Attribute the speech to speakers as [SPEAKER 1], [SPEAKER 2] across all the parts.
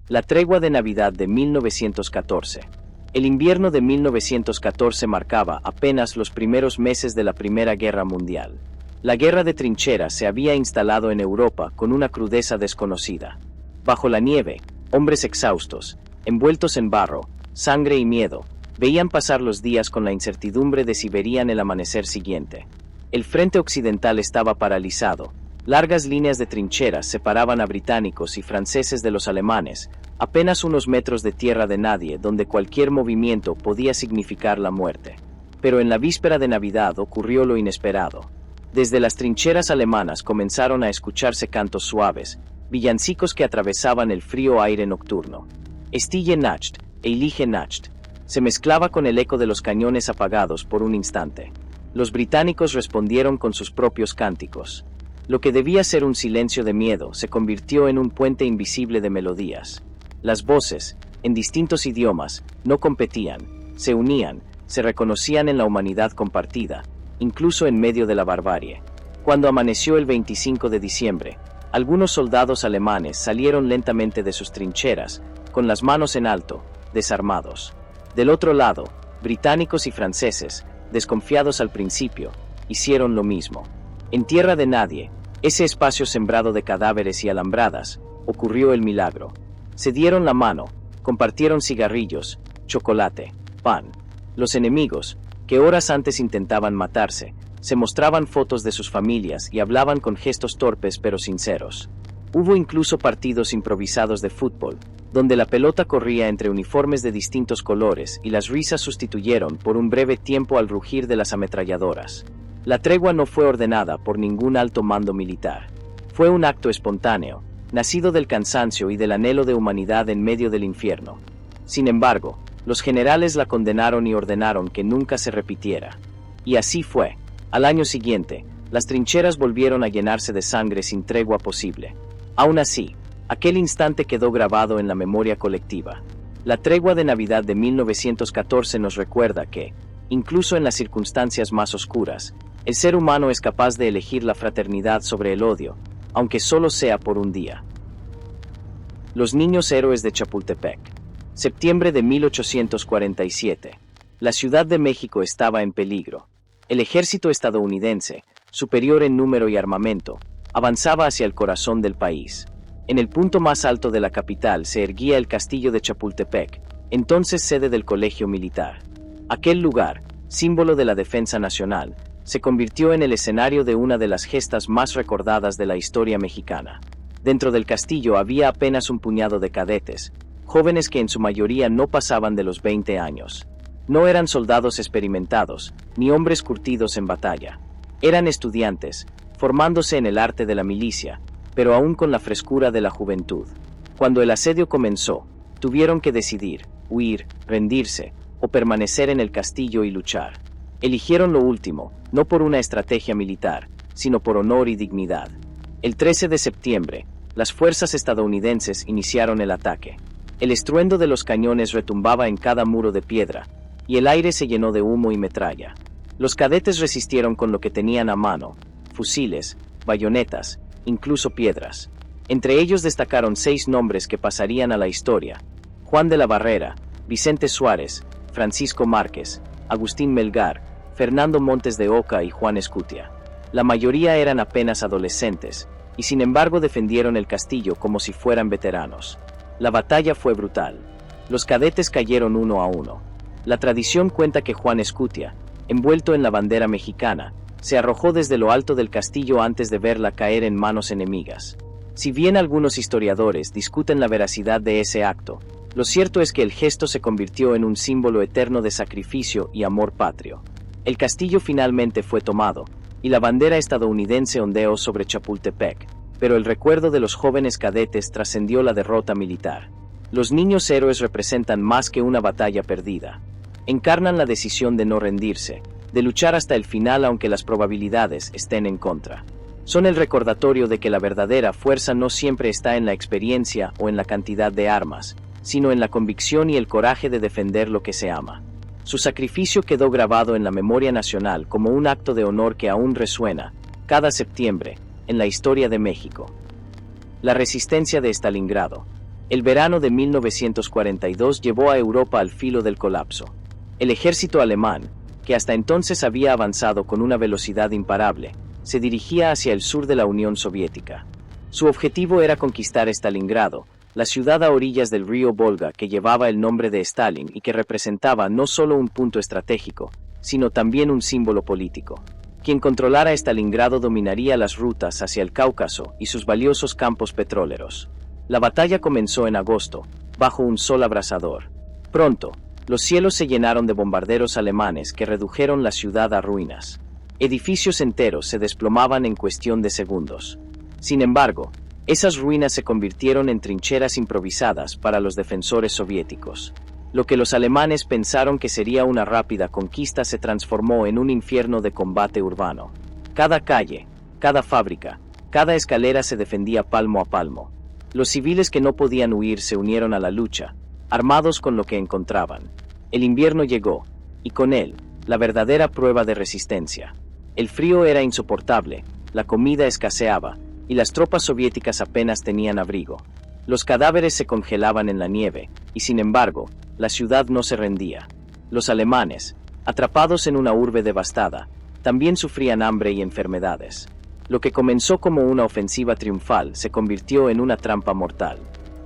[SPEAKER 1] La tregua de Navidad de 1914. El invierno de 1914 marcaba apenas los primeros meses de la Primera Guerra Mundial. La guerra de trincheras se había instalado en Europa con una crudeza desconocida. Bajo la nieve, hombres exhaustos, envueltos en barro, sangre y miedo, veían pasar los días con la incertidumbre de si verían el amanecer siguiente. El frente occidental estaba paralizado. Largas líneas de trincheras separaban a británicos y franceses de los alemanes, apenas unos metros de tierra de nadie donde cualquier movimiento podía significar la muerte. Pero en la víspera de Navidad ocurrió lo inesperado. Desde las trincheras alemanas comenzaron a escucharse cantos suaves, villancicos que atravesaban el frío aire nocturno. Stille Nacht, Heilige Nacht, se mezclaba con el eco de los cañones apagados por un instante. Los británicos respondieron con sus propios cánticos. Lo que debía ser un silencio de miedo se convirtió en un puente invisible de melodías. Las voces, en distintos idiomas, no competían, se unían, se reconocían en la humanidad compartida, incluso en medio de la barbarie. Cuando amaneció el 25 de diciembre, algunos soldados alemanes salieron lentamente de sus trincheras, con las manos en alto, desarmados. Del otro lado, británicos y franceses, desconfiados al principio, hicieron lo mismo. En tierra de nadie, ese espacio sembrado de cadáveres y alambradas, ocurrió el milagro. Se dieron la mano, compartieron cigarrillos, chocolate, pan. Los enemigos, que horas antes intentaban matarse, se mostraban fotos de sus familias y hablaban con gestos torpes pero sinceros. Hubo incluso partidos improvisados de fútbol, donde la pelota corría entre uniformes de distintos colores y las risas sustituyeron por un breve tiempo al rugir de las ametralladoras. La tregua no fue ordenada por ningún alto mando militar. Fue un acto espontáneo, nacido del cansancio y del anhelo de humanidad en medio del infierno. Sin embargo, los generales la condenaron y ordenaron que nunca se repitiera. Y así fue. Al año siguiente, las trincheras volvieron a llenarse de sangre sin tregua posible. Aún así, aquel instante quedó grabado en la memoria colectiva. La tregua de Navidad de 1914 nos recuerda que, incluso en las circunstancias más oscuras, el ser humano es capaz de elegir la fraternidad sobre el odio, aunque solo sea por un día. Los niños héroes de Chapultepec. Septiembre de 1847. La Ciudad de México estaba en peligro. El ejército estadounidense, superior en número y armamento, avanzaba hacia el corazón del país. En el punto más alto de la capital se erguía el castillo de Chapultepec, entonces sede del Colegio Militar. Aquel lugar, símbolo de la defensa nacional, se convirtió en el escenario de una de las gestas más recordadas de la historia mexicana. Dentro del castillo había apenas un puñado de cadetes, jóvenes que en su mayoría no pasaban de los 20 años. No eran soldados experimentados, ni hombres curtidos en batalla. Eran estudiantes, formándose en el arte de la milicia, pero aún con la frescura de la juventud. Cuando el asedio comenzó, tuvieron que decidir, huir, rendirse, o permanecer en el castillo y luchar. Eligieron lo último, no por una estrategia militar, sino por honor y dignidad. El 13 de septiembre, las fuerzas estadounidenses iniciaron el ataque. El estruendo de los cañones retumbaba en cada muro de piedra, y el aire se llenó de humo y metralla. Los cadetes resistieron con lo que tenían a mano: fusiles, bayonetas, incluso piedras. Entre ellos destacaron 6 nombres que pasarían a la historia: Juan de la Barrera, Vicente Suárez, Francisco Márquez, Agustín Melgar, Fernando Montes de Oca y Juan Escutia. La mayoría eran apenas adolescentes, y sin embargo defendieron el castillo como si fueran veteranos. La batalla fue brutal. Los cadetes cayeron uno a uno. La tradición cuenta que Juan Escutia, envuelto en la bandera mexicana, se arrojó desde lo alto del castillo antes de verla caer en manos enemigas. Si bien algunos historiadores discuten la veracidad de ese acto, lo cierto es que el gesto se convirtió en un símbolo eterno de sacrificio y amor patrio. El castillo finalmente fue tomado, y la bandera estadounidense ondeó sobre Chapultepec, pero el recuerdo de los jóvenes cadetes trascendió la derrota militar. Los niños héroes representan más que una batalla perdida. Encarnan la decisión de no rendirse, de luchar hasta el final aunque las probabilidades estén en contra. Son el recordatorio de que la verdadera fuerza no siempre está en la experiencia o en la cantidad de armas, sino en la convicción y el coraje de defender lo que se ama. Su sacrificio quedó grabado en la memoria nacional como un acto de honor que aún resuena, cada septiembre, en la historia de México. La resistencia de Stalingrado. El verano de 1942 llevó a Europa al filo del colapso. El ejército alemán, que hasta entonces había avanzado con una velocidad imparable, se dirigía hacia el sur de la Unión Soviética. Su objetivo era conquistar Stalingrado, la ciudad a orillas del río Volga que llevaba el nombre de Stalin y que representaba no solo un punto estratégico, sino también un símbolo político. Quien controlara Stalingrado dominaría las rutas hacia el Cáucaso y sus valiosos campos petroleros. La batalla comenzó en agosto, bajo un sol abrasador. Pronto, los cielos se llenaron de bombarderos alemanes que redujeron la ciudad a ruinas. Edificios enteros se desplomaban en cuestión de segundos. Sin embargo, esas ruinas se convirtieron en trincheras improvisadas para los defensores soviéticos. Lo que los alemanes pensaron que sería una rápida conquista se transformó en un infierno de combate urbano. Cada calle, cada fábrica, cada escalera se defendía palmo a palmo. Los civiles que no podían huir se unieron a la lucha, armados con lo que encontraban. El invierno llegó, y con él, la verdadera prueba de resistencia. El frío era insoportable, la comida escaseaba, y las tropas soviéticas apenas tenían abrigo. Los cadáveres se congelaban en la nieve, y sin embargo, la ciudad no se rendía. Los alemanes, atrapados en una urbe devastada, también sufrían hambre y enfermedades. Lo que comenzó como una ofensiva triunfal se convirtió en una trampa mortal.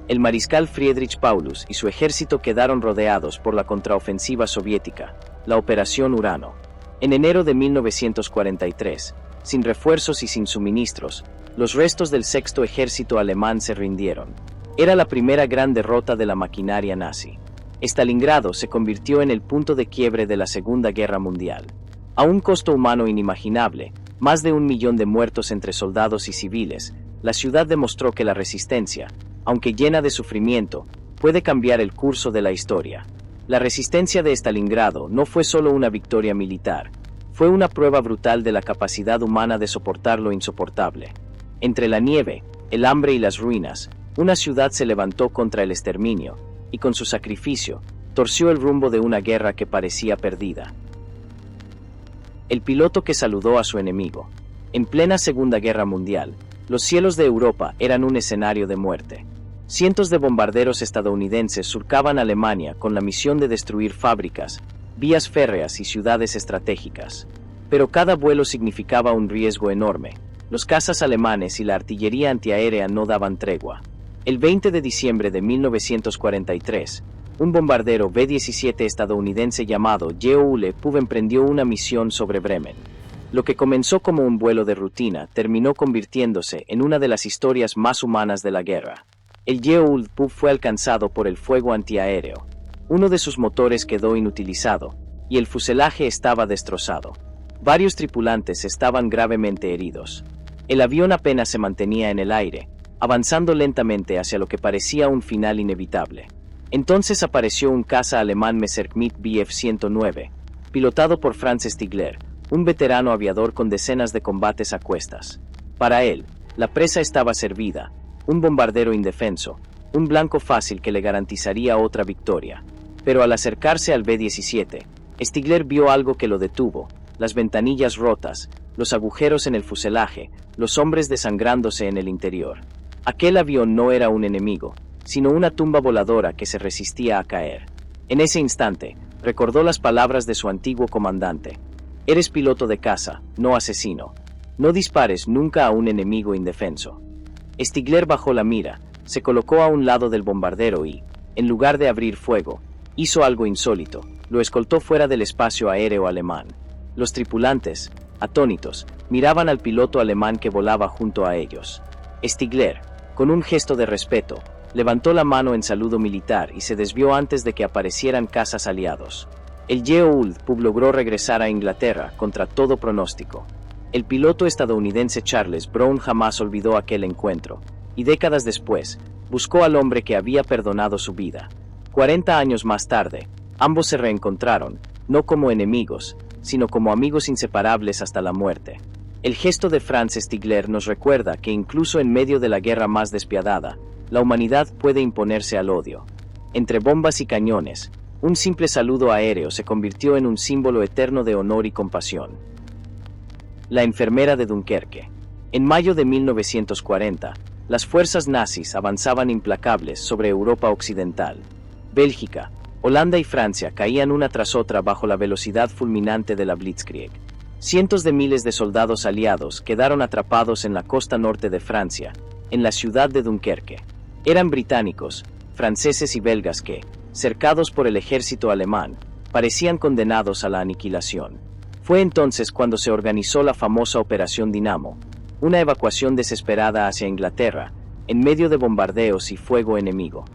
[SPEAKER 1] El mariscal Friedrich Paulus y su ejército quedaron rodeados por la contraofensiva soviética, la Operación Urano. En enero de 1943, sin refuerzos y sin suministros, los restos del sexto ejército alemán se rindieron. Era la primera gran derrota de la maquinaria nazi. Stalingrado se convirtió en el punto de quiebre de la Segunda Guerra Mundial. A un costo humano inimaginable, más de 1 millón de muertos entre soldados y civiles, la ciudad demostró que la resistencia, aunque llena de sufrimiento, puede cambiar el curso de la historia. La resistencia de Stalingrado no fue solo una victoria militar, fue una prueba brutal de la capacidad humana de soportar lo insoportable. Entre la nieve, el hambre y las ruinas, una ciudad se levantó contra el exterminio, y con su sacrificio, torció el rumbo de una guerra que parecía perdida. El piloto que saludó a su enemigo. En plena Segunda Guerra Mundial, los cielos de Europa eran un escenario de muerte. Cientos de bombarderos estadounidenses surcaban Alemania con la misión de destruir fábricas, vías férreas y ciudades estratégicas. Pero cada vuelo significaba un riesgo enorme. Los cazas alemanes y la artillería antiaérea no daban tregua. El 20 de diciembre de 1943, un bombardero B-17 estadounidense llamado Yeoule Pub emprendió una misión sobre Bremen. Lo que comenzó como un vuelo de rutina terminó convirtiéndose en una de las historias más humanas de la guerra. El Yeoule Pub fue alcanzado por el fuego antiaéreo. Uno de sus motores quedó inutilizado, y el fuselaje estaba destrozado. Varios tripulantes estaban gravemente heridos. El avión apenas se mantenía en el aire, avanzando lentamente hacia lo que parecía un final inevitable. Entonces apareció un caza alemán Messerschmitt Bf-109, pilotado por Franz Stigler, un veterano aviador con decenas de combates a cuestas. Para él, la presa estaba servida, un bombardero indefenso, un blanco fácil que le garantizaría otra victoria. Pero al acercarse al B-17, Stigler vio algo que lo detuvo: las ventanillas rotas, los agujeros en el fuselaje, los hombres desangrándose en el interior. Aquel avión no era un enemigo, sino una tumba voladora que se resistía a caer. En ese instante, recordó las palabras de su antiguo comandante: «Eres piloto de caza, no asesino. No dispares nunca a un enemigo indefenso». Stigler bajó la mira, se colocó a un lado del bombardero y, en lugar de abrir fuego, hizo algo insólito: lo escoltó fuera del espacio aéreo alemán. Los tripulantes, atónitos, miraban al piloto alemán que volaba junto a ellos. Stigler, con un gesto de respeto, levantó la mano en saludo militar y se desvió antes de que aparecieran cazas aliados. El Yeoule Pub logró regresar a Inglaterra contra todo pronóstico. El piloto estadounidense Charles Brown jamás olvidó aquel encuentro, y décadas después, buscó al hombre que había perdonado su vida. 40 años más tarde, ambos se reencontraron, no como enemigos, sino como amigos inseparables hasta la muerte. El gesto de Franz Stigler nos recuerda que incluso en medio de la guerra más despiadada, la humanidad puede imponerse al odio. Entre bombas y cañones, un simple saludo aéreo se convirtió en un símbolo eterno de honor y compasión. La enfermera de Dunkerque. En mayo de 1940, Las fuerzas nazis avanzaban implacables sobre Europa Occidental. Bélgica, Holanda y Francia caían una tras otra bajo la velocidad fulminante de la Blitzkrieg. Cientos de miles de soldados aliados quedaron atrapados en la costa norte de Francia, en la ciudad de Dunkerque. Eran británicos, franceses y belgas que, cercados por el ejército alemán, parecían condenados a la aniquilación. Fue entonces cuando se organizó la famosa Operación Dinamo, una evacuación desesperada hacia Inglaterra, en medio de bombardeos y fuego enemigo.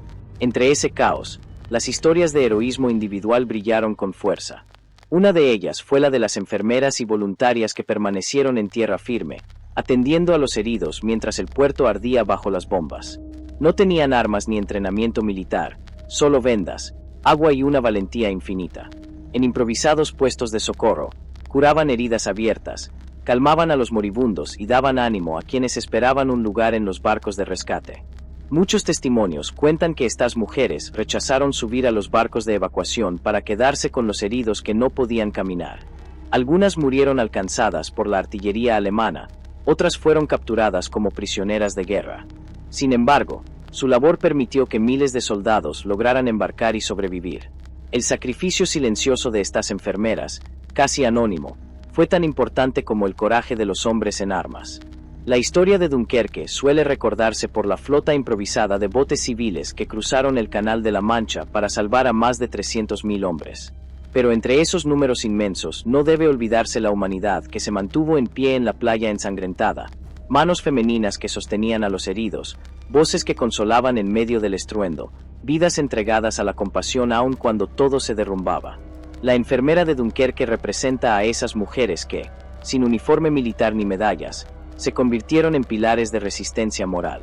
[SPEAKER 1] Entre ese caos, las historias de heroísmo individual brillaron con fuerza. Una de ellas fue la de las enfermeras y voluntarias que permanecieron en tierra firme, atendiendo a los heridos mientras el puerto ardía bajo las bombas. No tenían armas ni entrenamiento militar, solo vendas, agua y una valentía infinita. En improvisados puestos de socorro, curaban heridas abiertas, calmaban a los moribundos y daban ánimo a quienes esperaban un lugar en los barcos de rescate. Muchos testimonios cuentan que estas mujeres rechazaron subir a los barcos de evacuación para quedarse con los heridos que no podían caminar. Algunas murieron alcanzadas por la artillería alemana, otras fueron capturadas como prisioneras de guerra. Sin embargo, su labor permitió que miles de soldados lograran embarcar y sobrevivir. El sacrificio silencioso de estas enfermeras, casi anónimo, fue tan importante como el coraje de los hombres en armas. La historia de Dunkerque suele recordarse por la flota improvisada de botes civiles que cruzaron el Canal de la Mancha para salvar a más de 300.000 hombres. Pero entre esos números inmensos no debe olvidarse la humanidad que se mantuvo en pie en la playa ensangrentada, manos femeninas que sostenían a los heridos, voces que consolaban en medio del estruendo, vidas entregadas a la compasión aun cuando todo se derrumbaba. La enfermera de Dunkerque representa a esas mujeres que, sin uniforme militar ni medallas, se convirtieron en pilares de resistencia moral.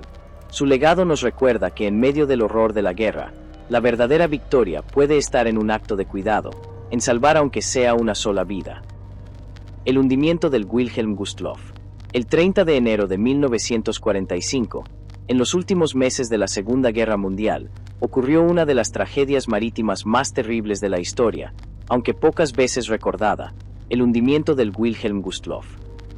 [SPEAKER 1] Su legado nos recuerda que en medio del horror de la guerra, la verdadera victoria puede estar en un acto de cuidado, en salvar aunque sea una sola vida. El hundimiento del Wilhelm Gustloff. El 30 de enero de 1945, en los últimos meses de la Segunda Guerra Mundial, ocurrió una de las tragedias marítimas más terribles de la historia, aunque pocas veces recordada, el hundimiento del Wilhelm Gustloff.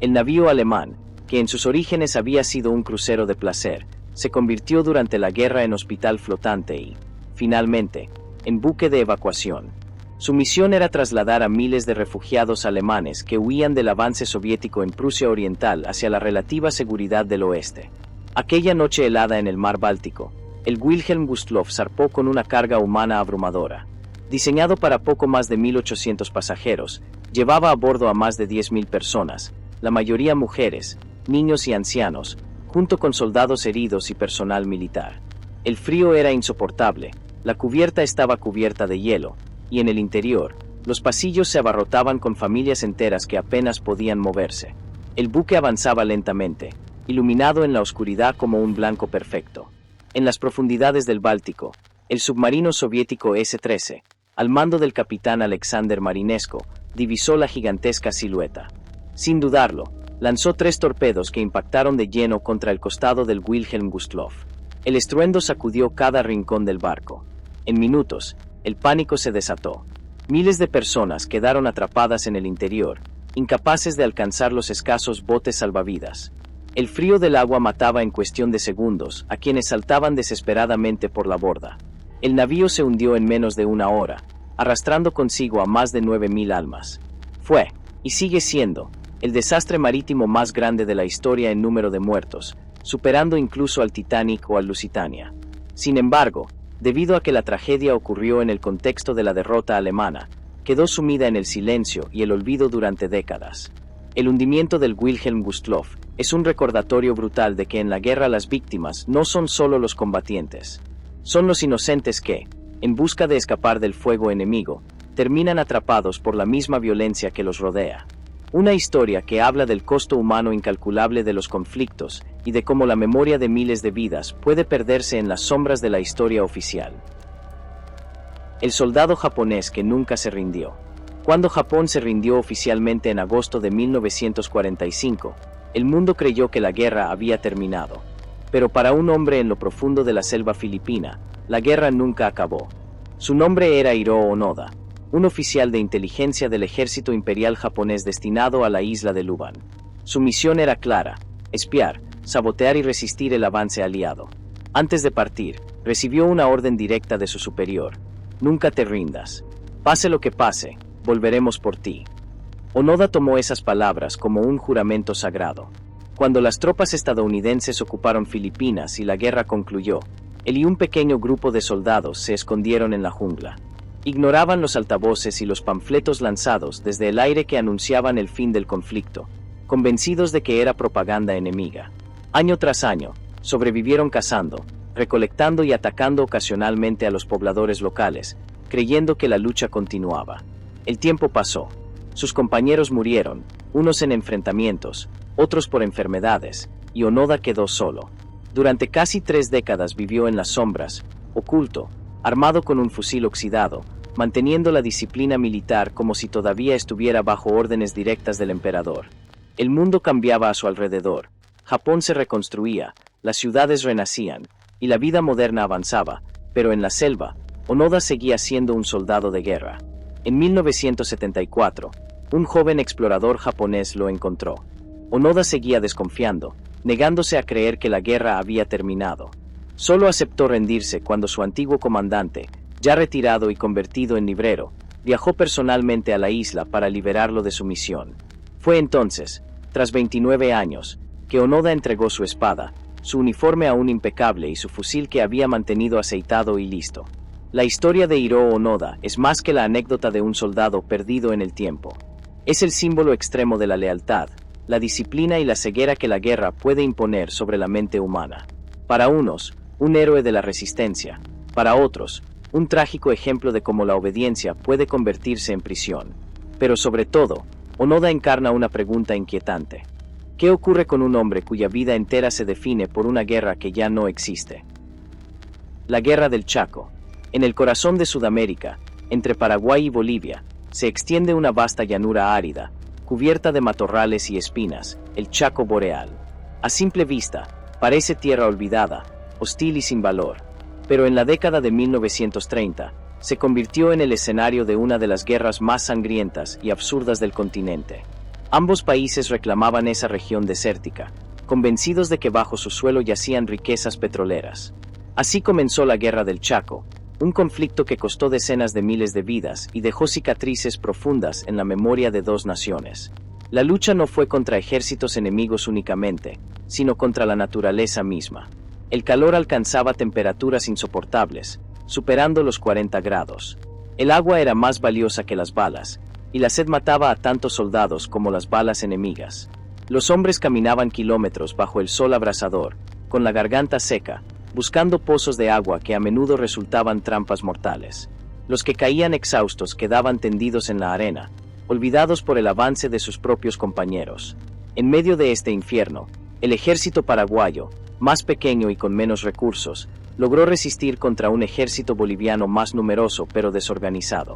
[SPEAKER 1] El navío alemán, que en sus orígenes había sido un crucero de placer, se convirtió durante la guerra en hospital flotante y, finalmente, en buque de evacuación. Su misión era trasladar a miles de refugiados alemanes que huían del avance soviético en Prusia Oriental hacia la relativa seguridad del oeste. Aquella noche helada en el mar Báltico, el Wilhelm Gustloff zarpó con una carga humana abrumadora. Diseñado para poco más de 1.800 pasajeros, llevaba a bordo a más de 10.000 personas, la mayoría mujeres, niños y ancianos, junto con soldados heridos y personal militar. El frío era insoportable, la cubierta estaba cubierta de hielo, y en el interior, los pasillos se abarrotaban con familias enteras que apenas podían moverse. El buque avanzaba lentamente, iluminado en la oscuridad como un blanco perfecto. En las profundidades del Báltico, el submarino soviético S-13, al mando del capitán Alexander Marinesko, divisó la gigantesca silueta. Sin dudarlo, lanzó 3 torpedos que impactaron de lleno contra el costado del Wilhelm Gustloff. El estruendo sacudió cada rincón del barco. En minutos, el pánico se desató. Miles de personas quedaron atrapadas en el interior, incapaces de alcanzar los escasos botes salvavidas. El frío del agua mataba en cuestión de segundos a quienes saltaban desesperadamente por la borda. El navío se hundió en menos de una hora, arrastrando consigo a más de 9.000 almas. Fue, y sigue siendo, el desastre marítimo más grande de la historia en número de muertos, superando incluso al Titanic o al Lusitania. Sin embargo, debido a que la tragedia ocurrió en el contexto de la derrota alemana, quedó sumida en el silencio y el olvido durante décadas. El hundimiento del Wilhelm Gustloff es un recordatorio brutal de que en la guerra las víctimas no son solo los combatientes. Son los inocentes que, en busca de escapar del fuego enemigo, terminan atrapados por la misma violencia que los rodea. Una historia que habla del costo humano incalculable de los conflictos y de cómo la memoria de miles de vidas puede perderse en las sombras de la historia oficial. El soldado japonés que nunca se rindió. Cuando Japón se rindió oficialmente en agosto de 1945, el mundo creyó que la guerra había terminado. Pero para un hombre en lo profundo de la selva filipina, la guerra nunca acabó. Su nombre era Hiroo Onoda, un oficial de inteligencia del ejército imperial japonés destinado a la isla de Lubang. Su misión era clara: espiar, sabotear y resistir el avance aliado. Antes de partir, recibió una orden directa de su superior: nunca te rindas. Pase lo que pase, volveremos por ti. Onoda tomó esas palabras como un juramento sagrado. Cuando las tropas estadounidenses ocuparon Filipinas y la guerra concluyó, él y un pequeño grupo de soldados se escondieron en la jungla. Ignoraban los altavoces y los panfletos lanzados desde el aire que anunciaban el fin del conflicto, convencidos de que era propaganda enemiga. Año tras año, sobrevivieron cazando, recolectando y atacando ocasionalmente a los pobladores locales, creyendo que la lucha continuaba. El tiempo pasó. Sus compañeros murieron, unos en enfrentamientos, otros por enfermedades, y Onoda quedó solo. Durante casi 3 décadas vivió en las sombras, oculto, armado con un fusil oxidado, manteniendo la disciplina militar como si todavía estuviera bajo órdenes directas del emperador. El mundo cambiaba a su alrededor, Japón se reconstruía, las ciudades renacían, y la vida moderna avanzaba, pero en la selva, Onoda seguía siendo un soldado de guerra. En 1974, un joven explorador japonés lo encontró. Onoda seguía desconfiando, negándose a creer que la guerra había terminado. Solo aceptó rendirse cuando su antiguo comandante, ya retirado y convertido en librero, viajó personalmente a la isla para liberarlo de su misión. Fue entonces, tras 29 años, que Onoda entregó su espada, su uniforme aún impecable y su fusil que había mantenido aceitado y listo. La historia de Hiroo Onoda es más que la anécdota de un soldado perdido en el tiempo. Es el símbolo extremo de la lealtad, la disciplina y la ceguera que la guerra puede imponer sobre la mente humana. Para unos, un héroe de la resistencia; para otros, un trágico ejemplo de cómo la obediencia puede convertirse en prisión. Pero sobre todo, Onoda encarna una pregunta inquietante. ¿Qué ocurre con un hombre cuya vida entera se define por una guerra que ya no existe? La Guerra del Chaco. En el corazón de Sudamérica, entre Paraguay y Bolivia, se extiende una vasta llanura árida, cubierta de matorrales y espinas, el Chaco boreal. A simple vista, parece tierra olvidada, hostil y sin valor, pero en la década de 1930, se convirtió en el escenario de una de las guerras más sangrientas y absurdas del continente. Ambos países reclamaban esa región desértica, convencidos de que bajo su suelo yacían riquezas petroleras. Así comenzó la Guerra del Chaco, un conflicto que costó decenas de miles de vidas y dejó cicatrices profundas en la memoria de dos naciones. La lucha no fue contra ejércitos enemigos únicamente, sino contra la naturaleza misma. El calor alcanzaba temperaturas insoportables, superando los 40 grados. El agua era más valiosa que las balas, y la sed mataba a tantos soldados como las balas enemigas. Los hombres caminaban kilómetros bajo el sol abrasador, con la garganta seca, buscando pozos de agua que a menudo resultaban trampas mortales. Los que caían exhaustos quedaban tendidos en la arena, olvidados por el avance de sus propios compañeros. En medio de este infierno, el ejército paraguayo, más pequeño y con menos recursos, logró resistir contra un ejército boliviano más numeroso pero desorganizado.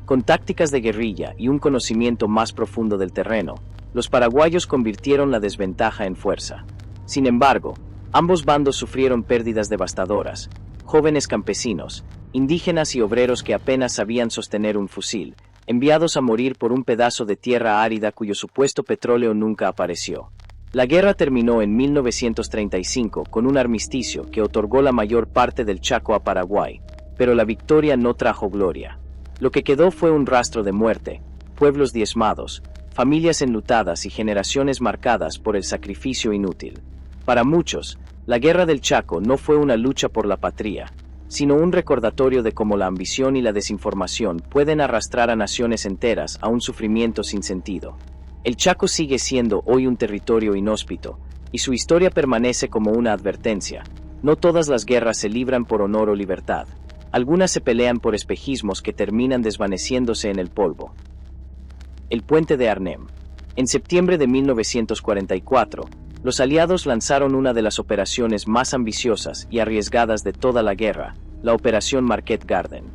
[SPEAKER 1] Con tácticas de guerrilla y un conocimiento más profundo del terreno, los paraguayos convirtieron la desventaja en fuerza. Sin embargo, ambos bandos sufrieron pérdidas devastadoras: jóvenes campesinos, indígenas y obreros que apenas sabían sostener un fusil, enviados a morir por un pedazo de tierra árida cuyo supuesto petróleo nunca apareció. La guerra terminó en 1935 con un armisticio que otorgó la mayor parte del Chaco a Paraguay, pero la victoria no trajo gloria. Lo que quedó fue un rastro de muerte, pueblos diezmados, familias enlutadas y generaciones marcadas por el sacrificio inútil. Para muchos, la Guerra del Chaco no fue una lucha por la patria, sino un recordatorio de cómo la ambición y la desinformación pueden arrastrar a naciones enteras a un sufrimiento sin sentido. El Chaco sigue siendo hoy un territorio inhóspito, y su historia permanece como una advertencia: no todas las guerras se libran por honor o libertad. Algunas se pelean por espejismos que terminan desvaneciéndose en el polvo. El Puente de Arnhem. En septiembre de 1944, los aliados lanzaron una de las operaciones más ambiciosas y arriesgadas de toda la guerra, la Operación Market Garden.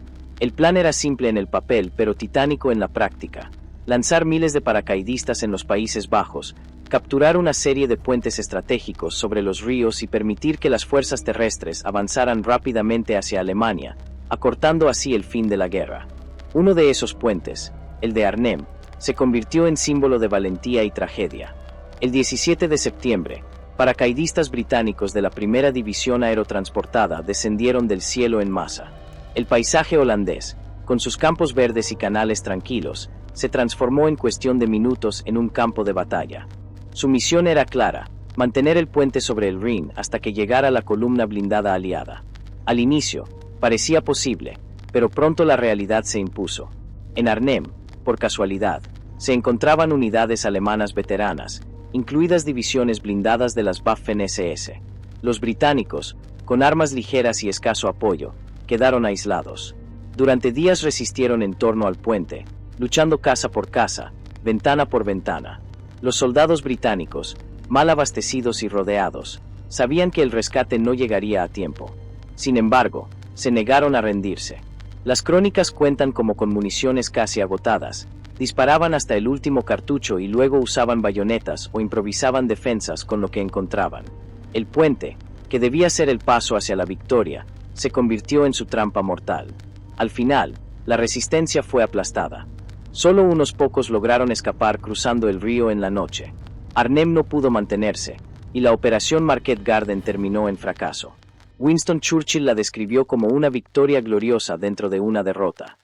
[SPEAKER 1] El plan era simple en el papel pero titánico en la práctica: lanzar miles de paracaidistas en los Países Bajos, capturar una serie de puentes estratégicos sobre los ríos y permitir que las fuerzas terrestres avanzaran rápidamente hacia Alemania, acortando así el fin de la guerra. Uno de esos puentes, el de Arnhem, se convirtió en símbolo de valentía y tragedia. El 17 de septiembre, Paracaidistas británicos de la primera división aerotransportada descendieron del cielo en masa. El paisaje holandés, con sus campos verdes y canales tranquilos, se transformó en cuestión de minutos en un campo de batalla. Su misión era clara: mantener el puente sobre el Rin hasta que llegara la columna blindada aliada. Al inicio, parecía posible, pero pronto la realidad se impuso. En Arnhem, por casualidad, se encontraban unidades alemanas veteranas, incluidas divisiones blindadas de las Waffen-SS. Los británicos, con armas ligeras y escaso apoyo, quedaron aislados. Durante días resistieron en torno al puente, luchando casa por casa, ventana por ventana. Los soldados británicos, mal abastecidos y rodeados, sabían que el rescate no llegaría a tiempo. Sin embargo, se negaron a rendirse. Las crónicas cuentan cómo con municiones casi agotadas, disparaban hasta el último cartucho y luego usaban bayonetas o improvisaban defensas con lo que encontraban. El puente, que debía ser el paso hacia la victoria, se convirtió en su trampa mortal. Al final, la resistencia fue aplastada. Solo unos pocos lograron escapar cruzando el río en la noche. Arnhem no pudo mantenerse, y la operación Market Garden terminó en fracaso. Winston Churchill la describió como una victoria gloriosa dentro de una derrota.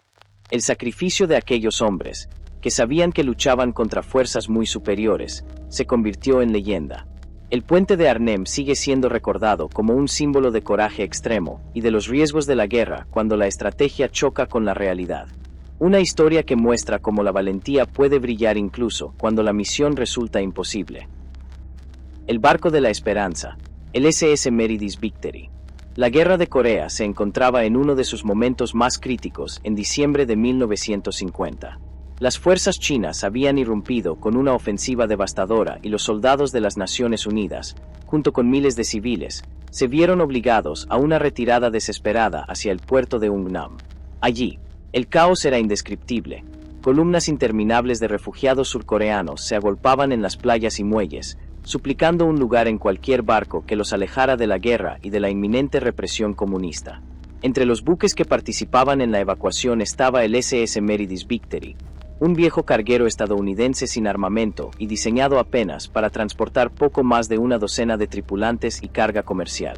[SPEAKER 1] El sacrificio de aquellos hombres, que sabían que luchaban contra fuerzas muy superiores, se convirtió en leyenda. El puente de Arnhem sigue siendo recordado como un símbolo de coraje extremo y de los riesgos de la guerra cuando la estrategia choca con la realidad. Una historia que muestra cómo la valentía puede brillar incluso cuando la misión resulta imposible. El barco de la esperanza, el SS Meredith Victory. La guerra de Corea se encontraba en uno de sus momentos más críticos en diciembre de 1950. Las fuerzas chinas habían irrumpido con una ofensiva devastadora y los soldados de las Naciones Unidas, junto con miles de civiles, se vieron obligados a una retirada desesperada hacia el puerto de Hungnam. Allí, el caos era indescriptible. Columnas interminables de refugiados surcoreanos se agolpaban en las playas y muelles, suplicando un lugar en cualquier barco que los alejara de la guerra y de la inminente represión comunista. Entre los buques que participaban en la evacuación estaba el SS Meredith Victory, un viejo carguero estadounidense sin armamento y diseñado apenas para transportar poco más de una docena de tripulantes y carga comercial.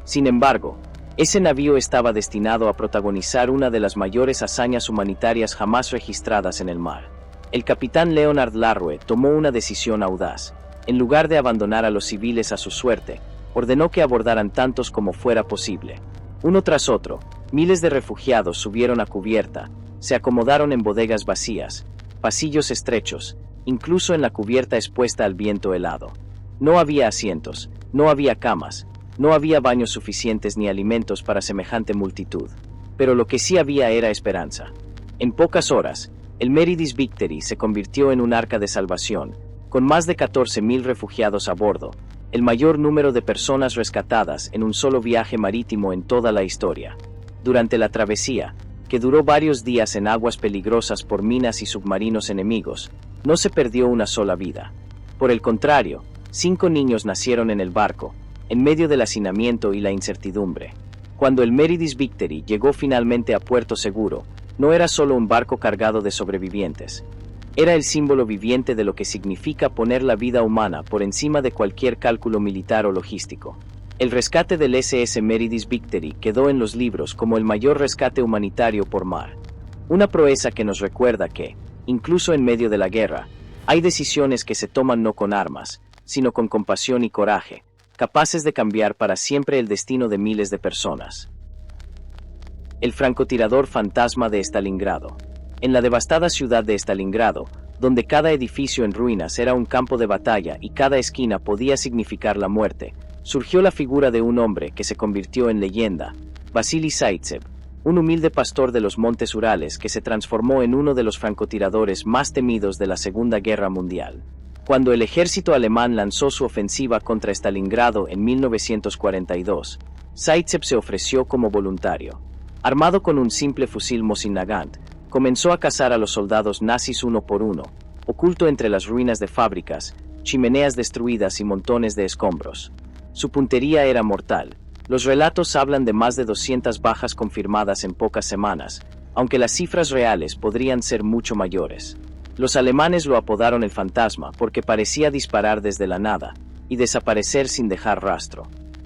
[SPEAKER 1] Sin embargo, ese navío estaba destinado a protagonizar una de las mayores hazañas humanitarias jamás registradas en el mar. El capitán Leonard Larroe tomó una decisión audaz. En lugar de abandonar a los civiles a su suerte, ordenó que abordaran tantos como fuera posible. Uno tras otro, miles de refugiados subieron a cubierta, se acomodaron en bodegas vacías, pasillos estrechos, incluso en la cubierta expuesta al viento helado. No había asientos, no había camas, no había baños suficientes ni alimentos para semejante multitud. Pero lo que sí había era esperanza. En pocas horas, el Meredith Victory se convirtió en un arca de salvación, con más de 14.000 refugiados a bordo, el mayor número de personas rescatadas en un solo viaje marítimo en toda la historia. Durante la travesía, que duró varios días en aguas peligrosas por minas y submarinos enemigos, no se perdió una sola vida. Por el contrario, 5 niños nacieron en el barco, en medio del hacinamiento y la incertidumbre. Cuando el Meredith Victory llegó finalmente a puerto seguro, no era solo un barco cargado de sobrevivientes. Era el símbolo viviente de lo que significa poner la vida humana por encima de cualquier cálculo militar o logístico. El rescate del SS Meredith Victory quedó en los libros como el mayor rescate humanitario por mar. Una proeza que nos recuerda que, incluso en medio de la guerra, hay decisiones que se toman no con armas, sino con compasión y coraje, capaces de cambiar para siempre el destino de miles de personas. El francotirador fantasma de Stalingrado. En la devastada ciudad de Stalingrado, donde cada edificio en ruinas era un campo de batalla y cada esquina podía significar la muerte, surgió la figura de un hombre que se convirtió en leyenda, Vasily Zaitsev, un humilde pastor de los montes Urales que se transformó en uno de los francotiradores más temidos de la Segunda Guerra Mundial. Cuando el ejército alemán lanzó su ofensiva contra Stalingrado en 1942, Zaitsev se ofreció como voluntario. Armado con un simple fusil Mosin Nagant, comenzó a cazar a los soldados nazis uno por uno, oculto entre las ruinas de fábricas, chimeneas destruidas y montones de escombros. Su puntería era mortal. Los relatos hablan de más de 200 bajas confirmadas en pocas semanas, aunque las cifras reales podrían ser mucho mayores. Los alemanes lo apodaron el fantasma porque parecía disparar desde la nada, y desaparecer sin dejar rastro.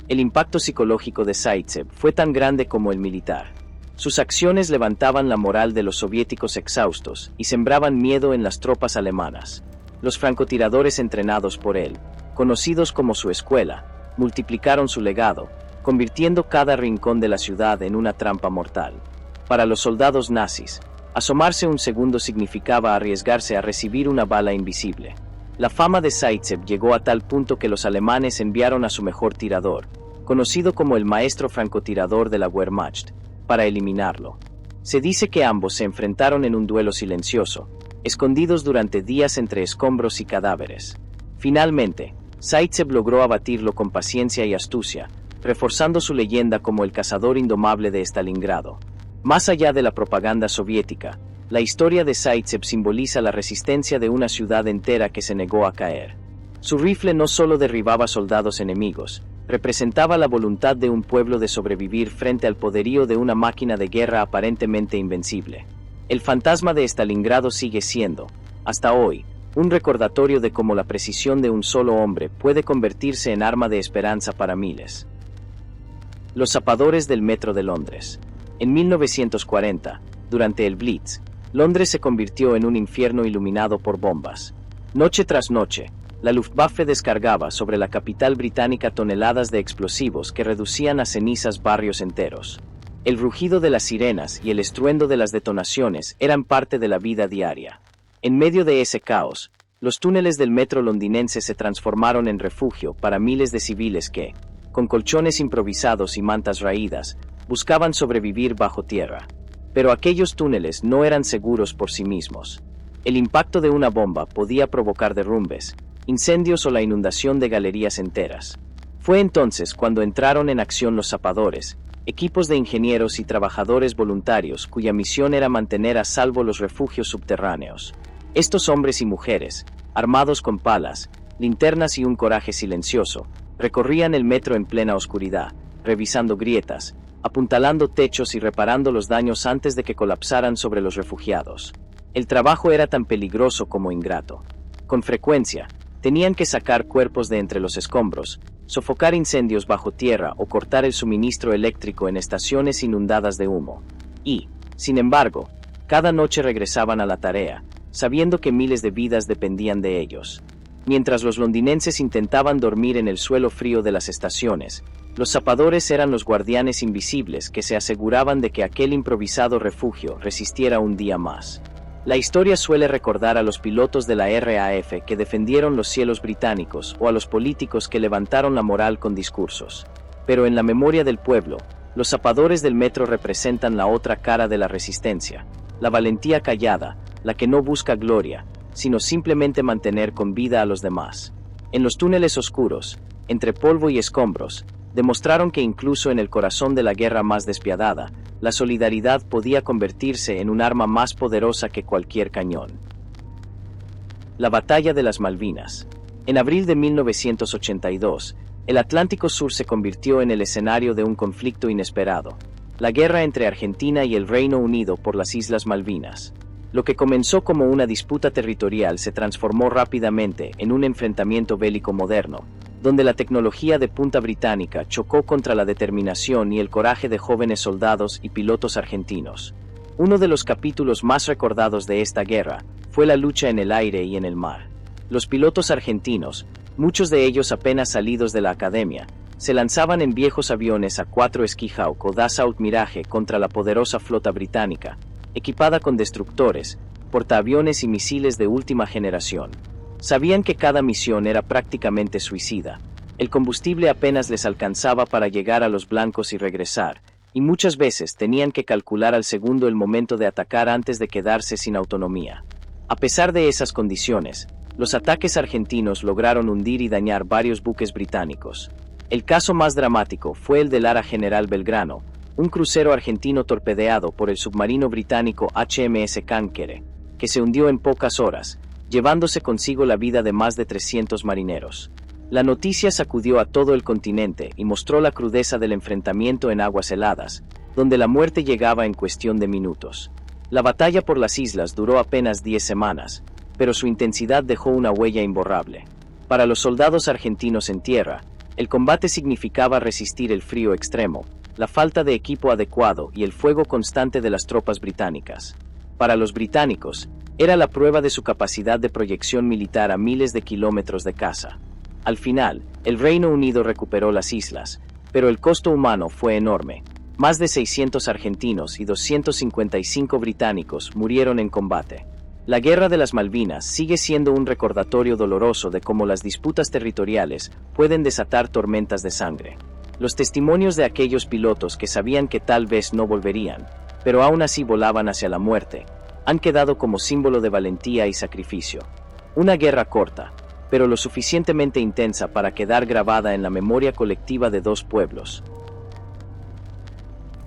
[SPEAKER 1] El impacto psicológico de Zaitsev fue tan grande como el militar. Sus acciones levantaban la moral de los soviéticos exhaustos y sembraban miedo en las tropas alemanas. Los francotiradores entrenados por él, conocidos como su escuela, multiplicaron su legado, convirtiendo cada rincón de la ciudad en una trampa mortal. Para los soldados nazis, asomarse un segundo significaba arriesgarse a recibir una bala invisible. La fama de Zaitsev llegó a tal punto que los alemanes enviaron a su mejor tirador, conocido como el maestro francotirador de la Wehrmacht, para eliminarlo. Se dice que ambos se enfrentaron en un duelo silencioso, escondidos durante días entre escombros y cadáveres. Finalmente, Zaitsev logró abatirlo con paciencia y astucia, reforzando su leyenda como el cazador indomable de Stalingrado. Más allá de la propaganda soviética, la historia de Zaitsev simboliza la resistencia de una ciudad entera que se negó a caer. Su rifle no solo derribaba soldados enemigos, representaba la voluntad de un pueblo de sobrevivir frente al poderío de una máquina de guerra aparentemente invencible. El fantasma de Stalingrado sigue siendo, hasta hoy, un recordatorio de cómo la precisión de un solo hombre puede convertirse en arma de esperanza para miles. Los zapadores del metro de Londres. En 1940, durante el Blitz, Londres se convirtió en un infierno iluminado por bombas. Noche tras noche, la Luftwaffe descargaba sobre la capital británica toneladas de explosivos que reducían a cenizas barrios enteros. El rugido de las sirenas y el estruendo de las detonaciones eran parte de la vida diaria. En medio de ese caos, los túneles del metro londinense se transformaron en refugio para miles de civiles que, con colchones improvisados y mantas raídas, buscaban sobrevivir bajo tierra. Pero aquellos túneles no eran seguros por sí mismos. El impacto de una bomba podía provocar derrumbes, incendios o la inundación de galerías enteras. Fue entonces cuando entraron en acción los zapadores, equipos de ingenieros y trabajadores voluntarios cuya misión era mantener a salvo los refugios subterráneos. Estos hombres y mujeres, armados con palas, linternas y un coraje silencioso, recorrían el metro en plena oscuridad, revisando grietas, apuntalando techos y reparando los daños antes de que colapsaran sobre los refugiados. El trabajo era tan peligroso como ingrato. Con frecuencia, tenían que sacar cuerpos de entre los escombros, sofocar incendios bajo tierra o cortar el suministro eléctrico en estaciones inundadas de humo. Y, sin embargo, cada noche regresaban a la tarea, sabiendo que miles de vidas dependían de ellos. Mientras los londinenses intentaban dormir en el suelo frío de las estaciones, los zapadores eran los guardianes invisibles que se aseguraban de que aquel improvisado refugio resistiera un día más. La historia suele recordar a los pilotos de la RAF que defendieron los cielos británicos o a los políticos que levantaron la moral con discursos. Pero en la memoria del pueblo, los zapadores del metro representan la otra cara de la resistencia, la valentía callada, la que no busca gloria, sino simplemente mantener con vida a los demás. En los túneles oscuros, entre polvo y escombros, demostraron que incluso en el corazón de la guerra más despiadada, la solidaridad podía convertirse en un arma más poderosa que cualquier cañón. La Batalla de las Malvinas. En abril de 1982, el Atlántico Sur se convirtió en el escenario de un conflicto inesperado, la guerra entre Argentina y el Reino Unido por las Islas Malvinas. Lo que comenzó como una disputa territorial se transformó rápidamente en un enfrentamiento bélico moderno, donde la tecnología de punta británica chocó contra la determinación y el coraje de jóvenes soldados y pilotos argentinos. Uno de los capítulos más recordados de esta guerra fue la lucha en el aire y en el mar. Los pilotos argentinos, muchos de ellos apenas salidos de la academia, se lanzaban en viejos aviones A4 Skyhawk o Dassault Mirage contra la poderosa flota británica, equipada con destructores, portaaviones y misiles de última generación. Sabían que cada misión era prácticamente suicida. El combustible apenas les alcanzaba para llegar a los blancos y regresar, y muchas veces tenían que calcular al segundo el momento de atacar antes de quedarse sin autonomía. A pesar de esas condiciones, los ataques argentinos lograron hundir y dañar varios buques británicos. El caso más dramático fue el del Ara General Belgrano, un crucero argentino torpedeado por el submarino británico HMS Cankere, que se hundió en pocas horas, llevándose consigo la vida de más de 300 marineros. La noticia sacudió a todo el continente y mostró la crudeza del enfrentamiento en aguas heladas, donde la muerte llegaba en cuestión de minutos. La batalla por las islas duró apenas 10 semanas, pero su intensidad dejó una huella imborrable. Para los soldados argentinos en tierra, el combate significaba resistir el frío extremo, la falta de equipo adecuado y el fuego constante de las tropas británicas. Para los británicos, era la prueba de su capacidad de proyección militar a miles de kilómetros de casa. Al final, el Reino Unido recuperó las islas, pero el costo humano fue enorme. Más de 600 argentinos y 255 británicos murieron en combate. La Guerra de las Malvinas sigue siendo un recordatorio doloroso de cómo las disputas territoriales pueden desatar tormentas de sangre. Los testimonios de aquellos pilotos que sabían que tal vez no volverían, pero aún así volaban hacia la muerte, han quedado como símbolo de valentía y sacrificio. Una guerra corta, pero lo suficientemente intensa para quedar grabada en la memoria colectiva de dos pueblos.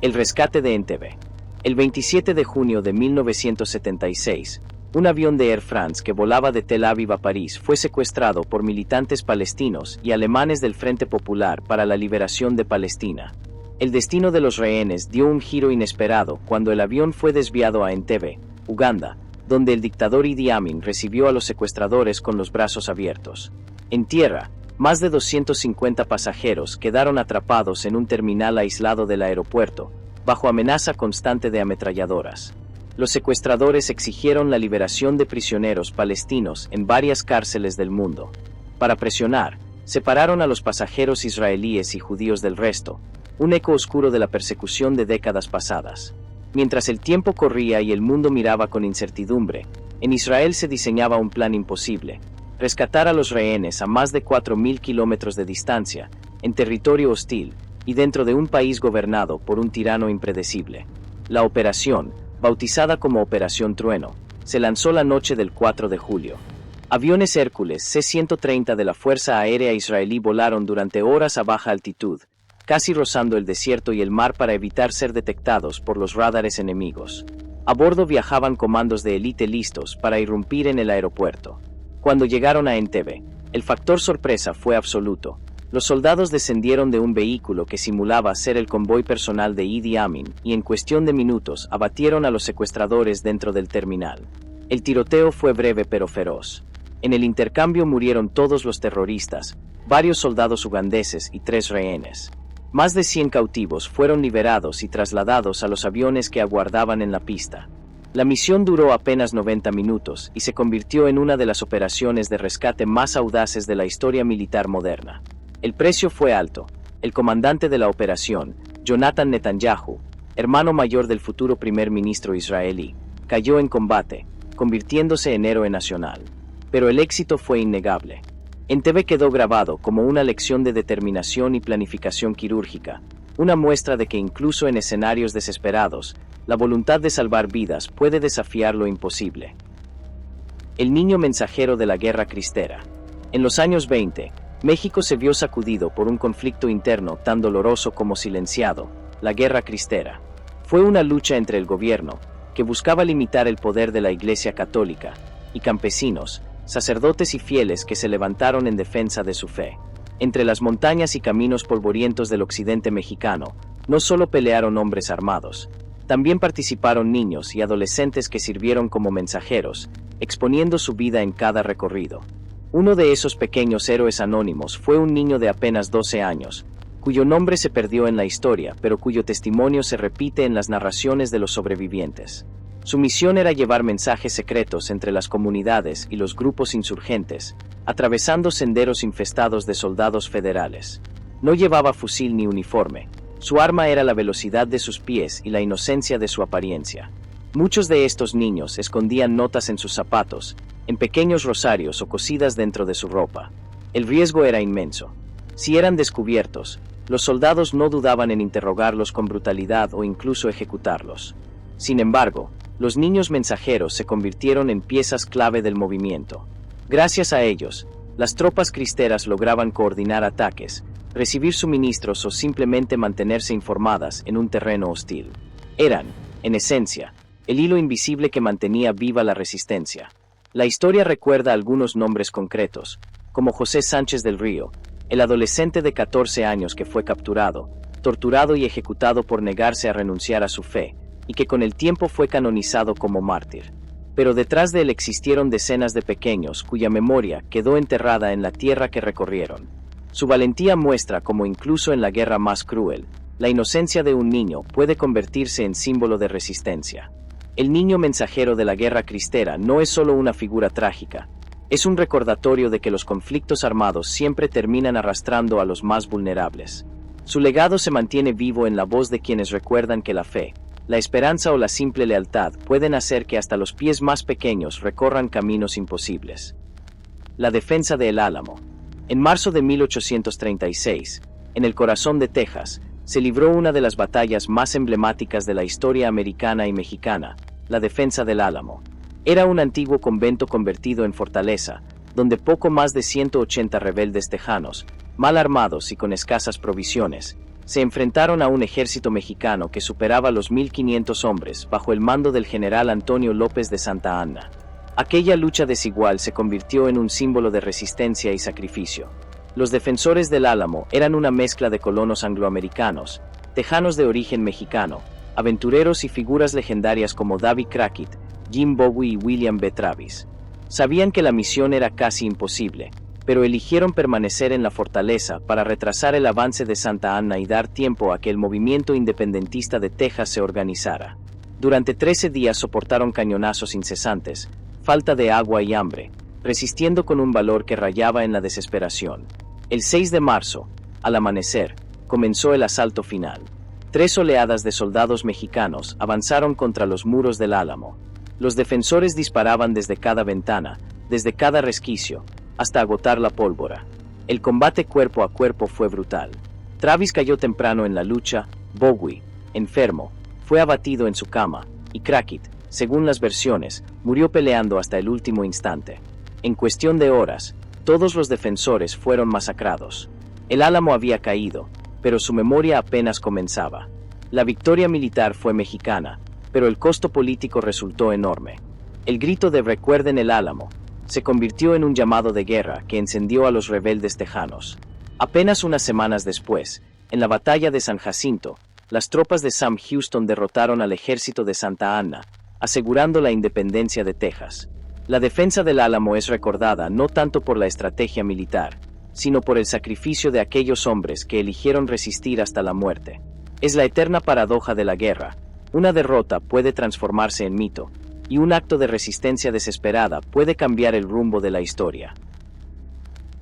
[SPEAKER 1] El rescate de Entebbe. El 27 de junio de 1976, un avión de Air France que volaba de Tel Aviv a París fue secuestrado por militantes palestinos y alemanes del Frente Popular para la Liberación de Palestina. El destino de los rehenes dio un giro inesperado cuando el avión fue desviado a Entebbe, Uganda, donde el dictador Idi Amin recibió a los secuestradores con los brazos abiertos. En tierra, más de 250 pasajeros quedaron atrapados en un terminal aislado del aeropuerto, bajo amenaza constante de ametralladoras. Los secuestradores exigieron la liberación de prisioneros palestinos en varias cárceles del mundo. Para presionar, separaron a los pasajeros israelíes y judíos del resto, un eco oscuro de la persecución de décadas pasadas. Mientras el tiempo corría y el mundo miraba con incertidumbre, en Israel se diseñaba un plan imposible: rescatar a los rehenes a más de 4.000 kilómetros de distancia, en territorio hostil, y dentro de un país gobernado por un tirano impredecible. La operación, bautizada como Operación Trueno, se lanzó la noche del 4 de julio. Aviones Hércules C-130 de la Fuerza Aérea Israelí volaron durante horas a baja altitud, casi rozando el desierto y el mar para evitar ser detectados por los radares enemigos. A bordo viajaban comandos de élite listos para irrumpir en el aeropuerto. Cuando llegaron a Entebbe, el factor sorpresa fue absoluto. Los soldados descendieron de un vehículo que simulaba ser el convoy personal de Idi Amin y en cuestión de minutos abatieron a los secuestradores dentro del terminal. El tiroteo fue breve pero feroz. En el intercambio murieron todos los terroristas, varios soldados ugandeses y 3 rehenes. Más de 100 cautivos fueron liberados y trasladados a los aviones que aguardaban en la pista. La misión duró apenas 90 minutos y se convirtió en una de las operaciones de rescate más audaces de la historia militar moderna. El precio fue alto. El comandante de la operación, Jonathan Netanyahu, hermano mayor del futuro primer ministro israelí, cayó en combate, convirtiéndose en héroe nacional. Pero el éxito fue innegable. Entebbe quedó grabado como una lección de determinación y planificación quirúrgica, una muestra de que incluso en escenarios desesperados, la voluntad de salvar vidas puede desafiar lo imposible. El niño mensajero de la Guerra Cristera. En los años 20, México se vio sacudido por un conflicto interno tan doloroso como silenciado, la Guerra Cristera. Fue una lucha entre el gobierno, que buscaba limitar el poder de la Iglesia Católica, y campesinos, sacerdotes y fieles que se levantaron en defensa de su fe. Entre las montañas y caminos polvorientos del occidente mexicano, no solo pelearon hombres armados, también participaron niños y adolescentes que sirvieron como mensajeros, exponiendo su vida en cada recorrido. Uno de esos pequeños héroes anónimos fue un niño de apenas 12 años, cuyo nombre se perdió en la historia, pero cuyo testimonio se repite en las narraciones de los sobrevivientes. Su misión era llevar mensajes secretos entre las comunidades y los grupos insurgentes, atravesando senderos infestados de soldados federales. No llevaba fusil ni uniforme. Su arma era la velocidad de sus pies y la inocencia de su apariencia. Muchos de estos niños escondían notas en sus zapatos, en pequeños rosarios o cosidas dentro de su ropa. El riesgo era inmenso. Si eran descubiertos, los soldados no dudaban en interrogarlos con brutalidad o incluso ejecutarlos. Sin embargo, los niños mensajeros se convirtieron en piezas clave del movimiento. Gracias a ellos, las tropas cristeras lograban coordinar ataques, recibir suministros o simplemente mantenerse informadas en un terreno hostil. Eran, en esencia, el hilo invisible que mantenía viva la resistencia. La historia recuerda algunos nombres concretos, como José Sánchez del Río, el adolescente de 14 años que fue capturado, torturado y ejecutado por negarse a renunciar a su fe, y que con el tiempo fue canonizado como mártir. pero detrás de él existieron decenas de pequeños cuya memoria quedó enterrada en la tierra que recorrieron. Su valentía muestra cómo incluso en la guerra más cruel, la inocencia de un niño puede convertirse en símbolo de resistencia. El niño mensajero de la guerra cristera no es solo una figura trágica, es un recordatorio de que los conflictos armados siempre terminan arrastrando a los más vulnerables. Su legado se mantiene vivo en la voz de quienes recuerdan que la fe, la esperanza o la simple lealtad pueden hacer que hasta los pies más pequeños recorran caminos imposibles. La defensa de El Álamo. En marzo de 1836, en el corazón de Texas, se libró una de las batallas más emblemáticas de la historia americana y mexicana, la defensa del Álamo. Era un antiguo convento convertido en fortaleza, donde poco más de 180 rebeldes tejanos, mal armados y con escasas provisiones, se enfrentaron a un ejército mexicano que superaba los 1,500 hombres bajo el mando del general Antonio López de Santa Anna. Aquella lucha desigual se convirtió en un símbolo de resistencia y sacrificio. Los defensores del Álamo eran una mezcla de colonos angloamericanos, tejanos de origen mexicano, aventureros y figuras legendarias como Davy Crockett, Jim Bowie y William B. Travis. Sabían que la misión era casi imposible, pero eligieron permanecer en la fortaleza para retrasar el avance de Santa Anna y dar tiempo a que el movimiento independentista de Texas se organizara. Durante 13 días soportaron cañonazos incesantes, falta de agua y hambre, resistiendo con un valor que rayaba en la desesperación. El 6 de marzo, al amanecer, comenzó el asalto final. 3 oleadas de soldados mexicanos avanzaron contra los muros del Álamo. Los defensores disparaban desde cada ventana, desde cada resquicio, hasta agotar la pólvora. El combate cuerpo a cuerpo fue brutal. Travis cayó temprano en la lucha, Bowie, enfermo, fue abatido en su cama, y Crockett, según las versiones, murió peleando hasta el último instante. En cuestión de horas, todos los defensores fueron masacrados. El Álamo había caído, pero su memoria apenas comenzaba. La victoria militar fue mexicana, pero el costo político resultó enorme. El grito de "Recuerden el Álamo" se convirtió en un llamado de guerra que encendió a los rebeldes tejanos. Apenas unas semanas después, en la batalla de San Jacinto, las tropas de Sam Houston derrotaron al ejército de Santa Anna, asegurando la independencia de Texas. La defensa del Álamo es recordada no tanto por la estrategia militar, sino por el sacrificio de aquellos hombres que eligieron resistir hasta la muerte. Es la eterna paradoja de la guerra: una derrota puede transformarse en mito, y un acto de resistencia desesperada puede cambiar el rumbo de la historia.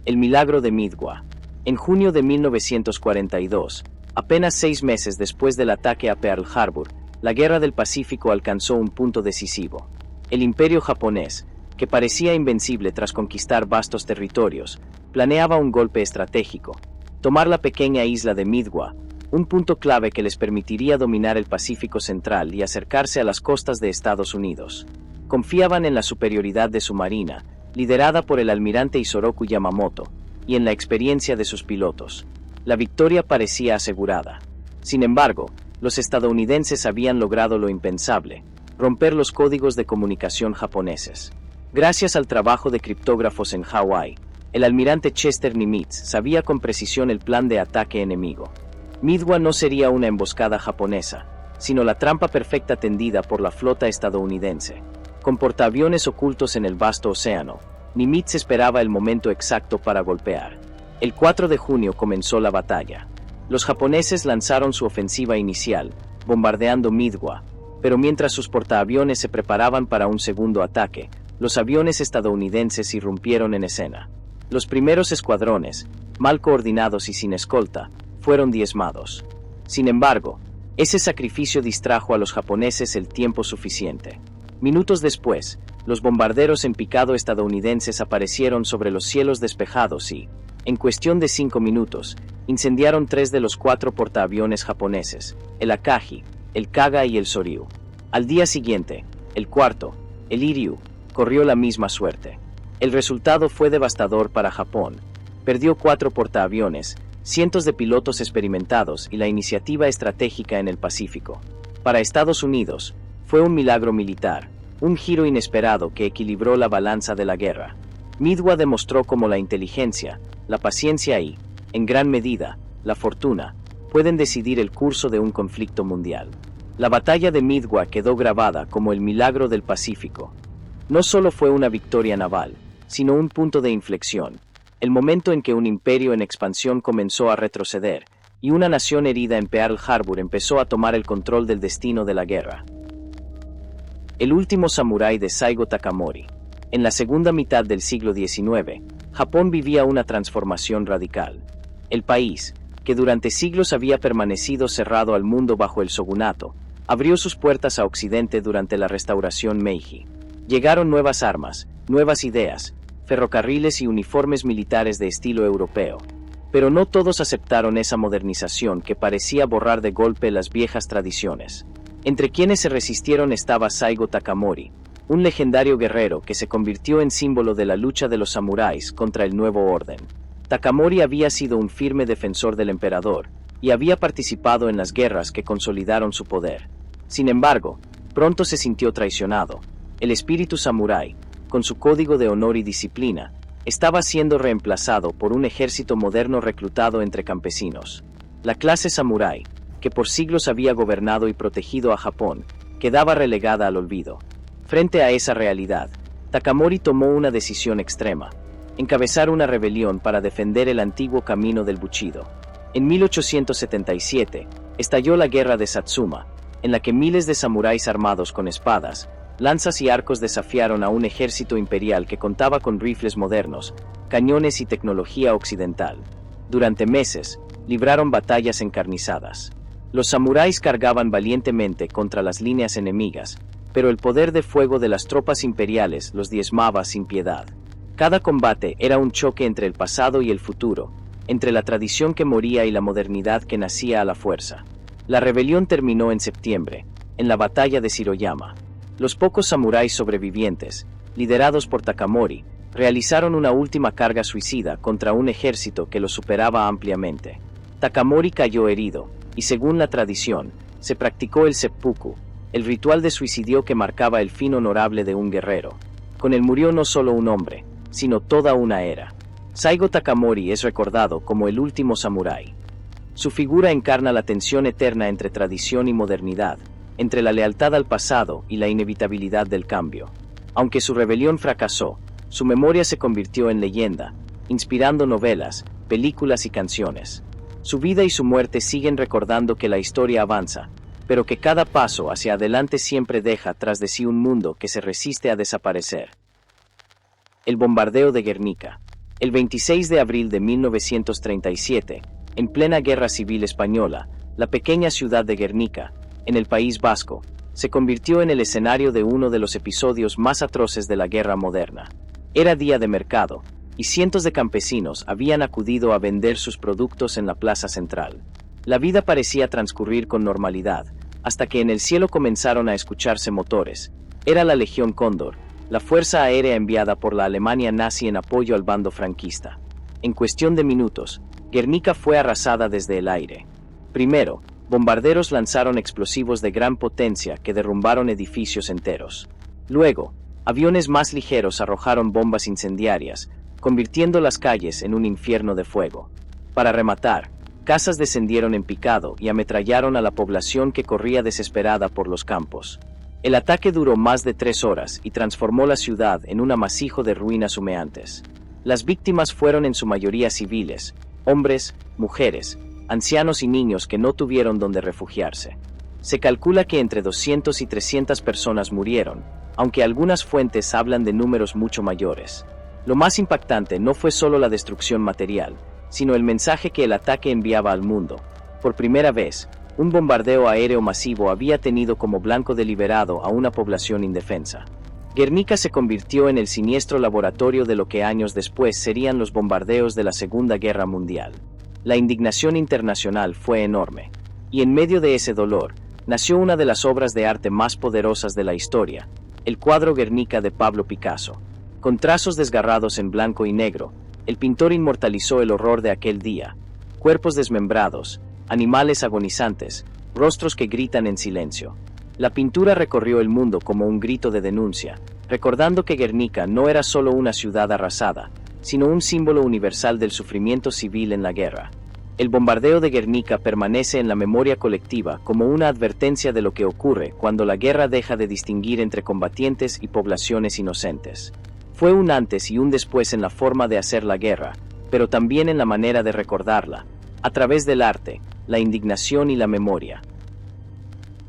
[SPEAKER 1] El milagro de Midway. En junio de 1942, apenas 6 meses después del ataque a Pearl Harbor, la Guerra del Pacífico alcanzó un punto decisivo. El imperio japonés, que parecía invencible tras conquistar vastos territorios, planeaba un golpe estratégico: tomar la pequeña isla de Midway, un punto clave que les permitiría dominar el Pacífico Central y acercarse a las costas de Estados Unidos. Confiaban en la superioridad de su marina, liderada por el almirante Isoroku Yamamoto, y en la experiencia de sus pilotos. La victoria parecía asegurada. Sin embargo, los estadounidenses habían logrado lo impensable: romper los códigos de comunicación japoneses. Gracias al trabajo de criptógrafos en Hawái, el almirante Chester Nimitz sabía con precisión el plan de ataque enemigo. Midway no sería una emboscada japonesa, sino la trampa perfecta tendida por la flota estadounidense. Con portaaviones ocultos en el vasto océano, Nimitz esperaba el momento exacto para golpear. El 4 de junio comenzó la batalla. Los japoneses lanzaron su ofensiva inicial, bombardeando Midway, pero mientras sus portaaviones se preparaban para un segundo ataque, los aviones estadounidenses irrumpieron en escena. Los primeros escuadrones, mal coordinados y sin escolta, fueron diezmados. Sin embargo, ese sacrificio distrajo a los japoneses el tiempo suficiente. Minutos después, los bombarderos en picado estadounidenses aparecieron sobre los cielos despejados y, en cuestión de 5 minutos, incendiaron 3 de los 4 portaaviones japoneses, el Akagi, el Kaga y el Soryu. Al día siguiente, el cuarto, el Iryu, corrió la misma suerte. El resultado fue devastador para Japón. Perdió 4 portaaviones, cientos de pilotos experimentados y la iniciativa estratégica en el Pacífico. Para Estados Unidos, fue un milagro militar, un giro inesperado que equilibró la balanza de la guerra. Midway demostró cómo la inteligencia, la paciencia y, en gran medida, la fortuna, pueden decidir el curso de un conflicto mundial. La batalla de Midway quedó grabada como el milagro del Pacífico. No solo fue una victoria naval, sino un punto de inflexión, el momento en que un imperio en expansión comenzó a retroceder, y una nación herida en Pearl Harbor empezó a tomar el control del destino de la guerra. El último samurái de Saigo Takamori. En la segunda mitad del siglo XIX, Japón vivía una transformación radical. El país, que durante siglos había permanecido cerrado al mundo bajo el shogunato, abrió sus puertas a Occidente durante la restauración Meiji. Llegaron nuevas armas, nuevas ideas, ferrocarriles y uniformes militares de estilo europeo. Pero no todos aceptaron esa modernización que parecía borrar de golpe las viejas tradiciones. Entre quienes se resistieron estaba Saigo Takamori, un legendario guerrero que se convirtió en símbolo de la lucha de los samuráis contra el nuevo orden. Takamori había sido un firme defensor del emperador, y había participado en las guerras que consolidaron su poder. Sin embargo, pronto se sintió traicionado. El espíritu samurái, con su código de honor y disciplina, estaba siendo reemplazado por un ejército moderno reclutado entre campesinos. La clase samurái, que por siglos había gobernado y protegido a Japón, quedaba relegada al olvido. Frente a esa realidad, Takamori tomó una decisión extrema: encabezar una rebelión para defender el antiguo camino del Bushido. En 1877, estalló la Guerra de Satsuma, en la que miles de samuráis armados con espadas, lanzas y arcos desafiaron a un ejército imperial que contaba con rifles modernos, cañones y tecnología occidental. Durante meses, libraron batallas encarnizadas. Los samuráis cargaban valientemente contra las líneas enemigas, pero el poder de fuego de las tropas imperiales los diezmaba sin piedad. Cada combate era un choque entre el pasado y el futuro, entre la tradición que moría y la modernidad que nacía a la fuerza. La rebelión terminó en septiembre, en la batalla de Shiroyama. Los pocos samuráis sobrevivientes, liderados por Takamori, realizaron una última carga suicida contra un ejército que los superaba ampliamente. Takamori cayó herido, y según la tradición, se practicó el seppuku, el ritual de suicidio que marcaba el fin honorable de un guerrero. Con él murió no solo un hombre, sino toda una era. Saigo Takamori es recordado como el último samurái. Su figura encarna la tensión eterna entre tradición y modernidad, entre la lealtad al pasado y la inevitabilidad del cambio. Aunque su rebelión fracasó, su memoria se convirtió en leyenda, inspirando novelas, películas y canciones. Su vida y su muerte siguen recordando que la historia avanza, pero que cada paso hacia adelante siempre deja tras de sí un mundo que se resiste a desaparecer. El bombardeo de Guernica. El 26 de abril de 1937, en plena Guerra Civil Española, la pequeña ciudad de Guernica, en el País Vasco, se convirtió en el escenario de uno de los episodios más atroces de la guerra moderna. Era día de mercado, y cientos de campesinos habían acudido a vender sus productos en la plaza central. La vida parecía transcurrir con normalidad, hasta que en el cielo comenzaron a escucharse motores. Era la Legión Cóndor, la fuerza aérea enviada por la Alemania nazi en apoyo al bando franquista. En cuestión de minutos, Guernica fue arrasada desde el aire. Primero, bombarderos lanzaron explosivos de gran potencia que derrumbaron edificios enteros. Luego, aviones más ligeros arrojaron bombas incendiarias, convirtiendo las calles en un infierno de fuego. Para rematar, casas descendieron en picado y ametrallaron a la población que corría desesperada por los campos. El ataque duró más de 3 horas y transformó la ciudad en un amasijo de ruinas humeantes. Las víctimas fueron en su mayoría civiles, hombres, mujeres, ancianos y niños que no tuvieron donde refugiarse. Se calcula que entre 200 y 300 personas murieron, aunque algunas fuentes hablan de números mucho mayores. Lo más impactante no fue solo la destrucción material, sino el mensaje que el ataque enviaba al mundo. Por primera vez, un bombardeo aéreo masivo había tenido como blanco deliberado a una población indefensa. Guernica se convirtió en el siniestro laboratorio de lo que años después serían los bombardeos de la Segunda Guerra Mundial. La indignación internacional fue enorme. Y en medio de ese dolor, nació una de las obras de arte más poderosas de la historia, el cuadro Guernica de Pablo Picasso. Con trazos desgarrados en blanco y negro, el pintor inmortalizó el horror de aquel día: cuerpos desmembrados, animales agonizantes, rostros que gritan en silencio. La pintura recorrió el mundo como un grito de denuncia, recordando que Guernica no era solo una ciudad arrasada, sino un símbolo universal del sufrimiento civil en la guerra. El bombardeo de Guernica permanece en la memoria colectiva como una advertencia de lo que ocurre cuando la guerra deja de distinguir entre combatientes y poblaciones inocentes. Fue un antes y un después en la forma de hacer la guerra, pero también en la manera de recordarla, a través del arte, la indignación y la memoria.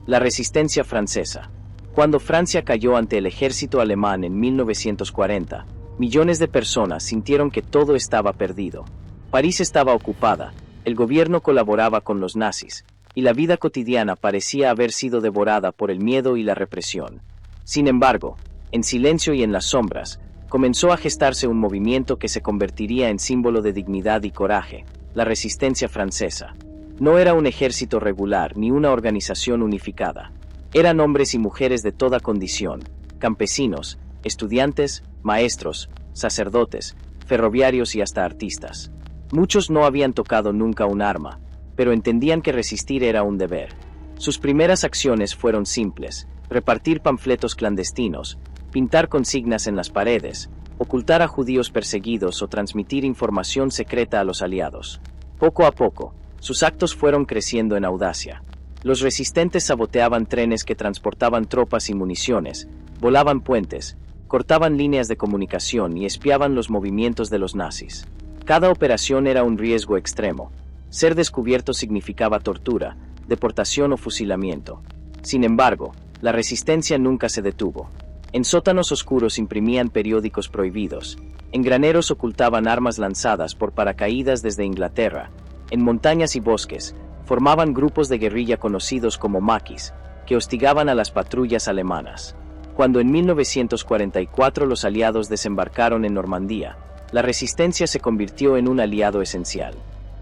[SPEAKER 1] La resistencia francesa. Cuando Francia cayó ante el ejército alemán en 1940, millones de personas sintieron que todo estaba perdido. París estaba ocupada, el gobierno colaboraba con los nazis, y la vida cotidiana parecía haber sido devorada por el miedo y la represión. Sin embargo, en silencio y en las sombras, comenzó a gestarse un movimiento que se convertiría en símbolo de dignidad y coraje, la resistencia francesa. No era un ejército regular ni una organización unificada. Eran hombres y mujeres de toda condición, campesinos, estudiantes, maestros, sacerdotes, ferroviarios y hasta artistas. Muchos no habían tocado nunca un arma, pero entendían que resistir era un deber. Sus primeras acciones fueron simples: repartir panfletos clandestinos, pintar consignas en las paredes, ocultar a judíos perseguidos o transmitir información secreta a los aliados. Poco a poco, sus actos fueron creciendo en audacia. Los resistentes saboteaban trenes que transportaban tropas y municiones, volaban puentes, cortaban líneas de comunicación y espiaban los movimientos de los nazis. Cada operación era un riesgo extremo. Ser descubierto significaba tortura, deportación o fusilamiento. Sin embargo, la resistencia nunca se detuvo. En sótanos oscuros imprimían periódicos prohibidos, en graneros ocultaban armas lanzadas por paracaídas desde Inglaterra, en montañas y bosques, formaban grupos de guerrilla conocidos como maquis, que hostigaban a las patrullas alemanas. Cuando en 1944 los aliados desembarcaron en Normandía, la resistencia se convirtió en un aliado esencial.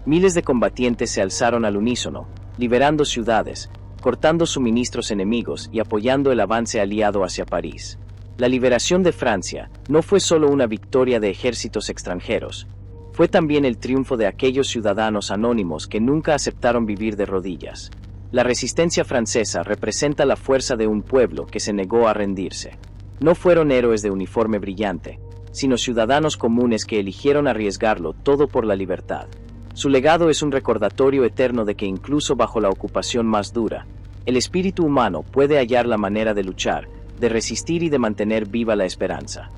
[SPEAKER 1] Miles de combatientes se alzaron al unísono, liberando ciudades, cortando suministros enemigos y apoyando el avance aliado hacia París. La liberación de Francia no fue solo una victoria de ejércitos extranjeros, fue también el triunfo de aquellos ciudadanos anónimos que nunca aceptaron vivir de rodillas. La resistencia francesa representa la fuerza de un pueblo que se negó a rendirse. No fueron héroes de uniforme brillante, sino ciudadanos comunes que eligieron arriesgarlo todo por la libertad. Su legado es un recordatorio eterno de que incluso bajo la ocupación más dura, el espíritu humano puede hallar la manera de luchar, de resistir y de mantener viva la esperanza.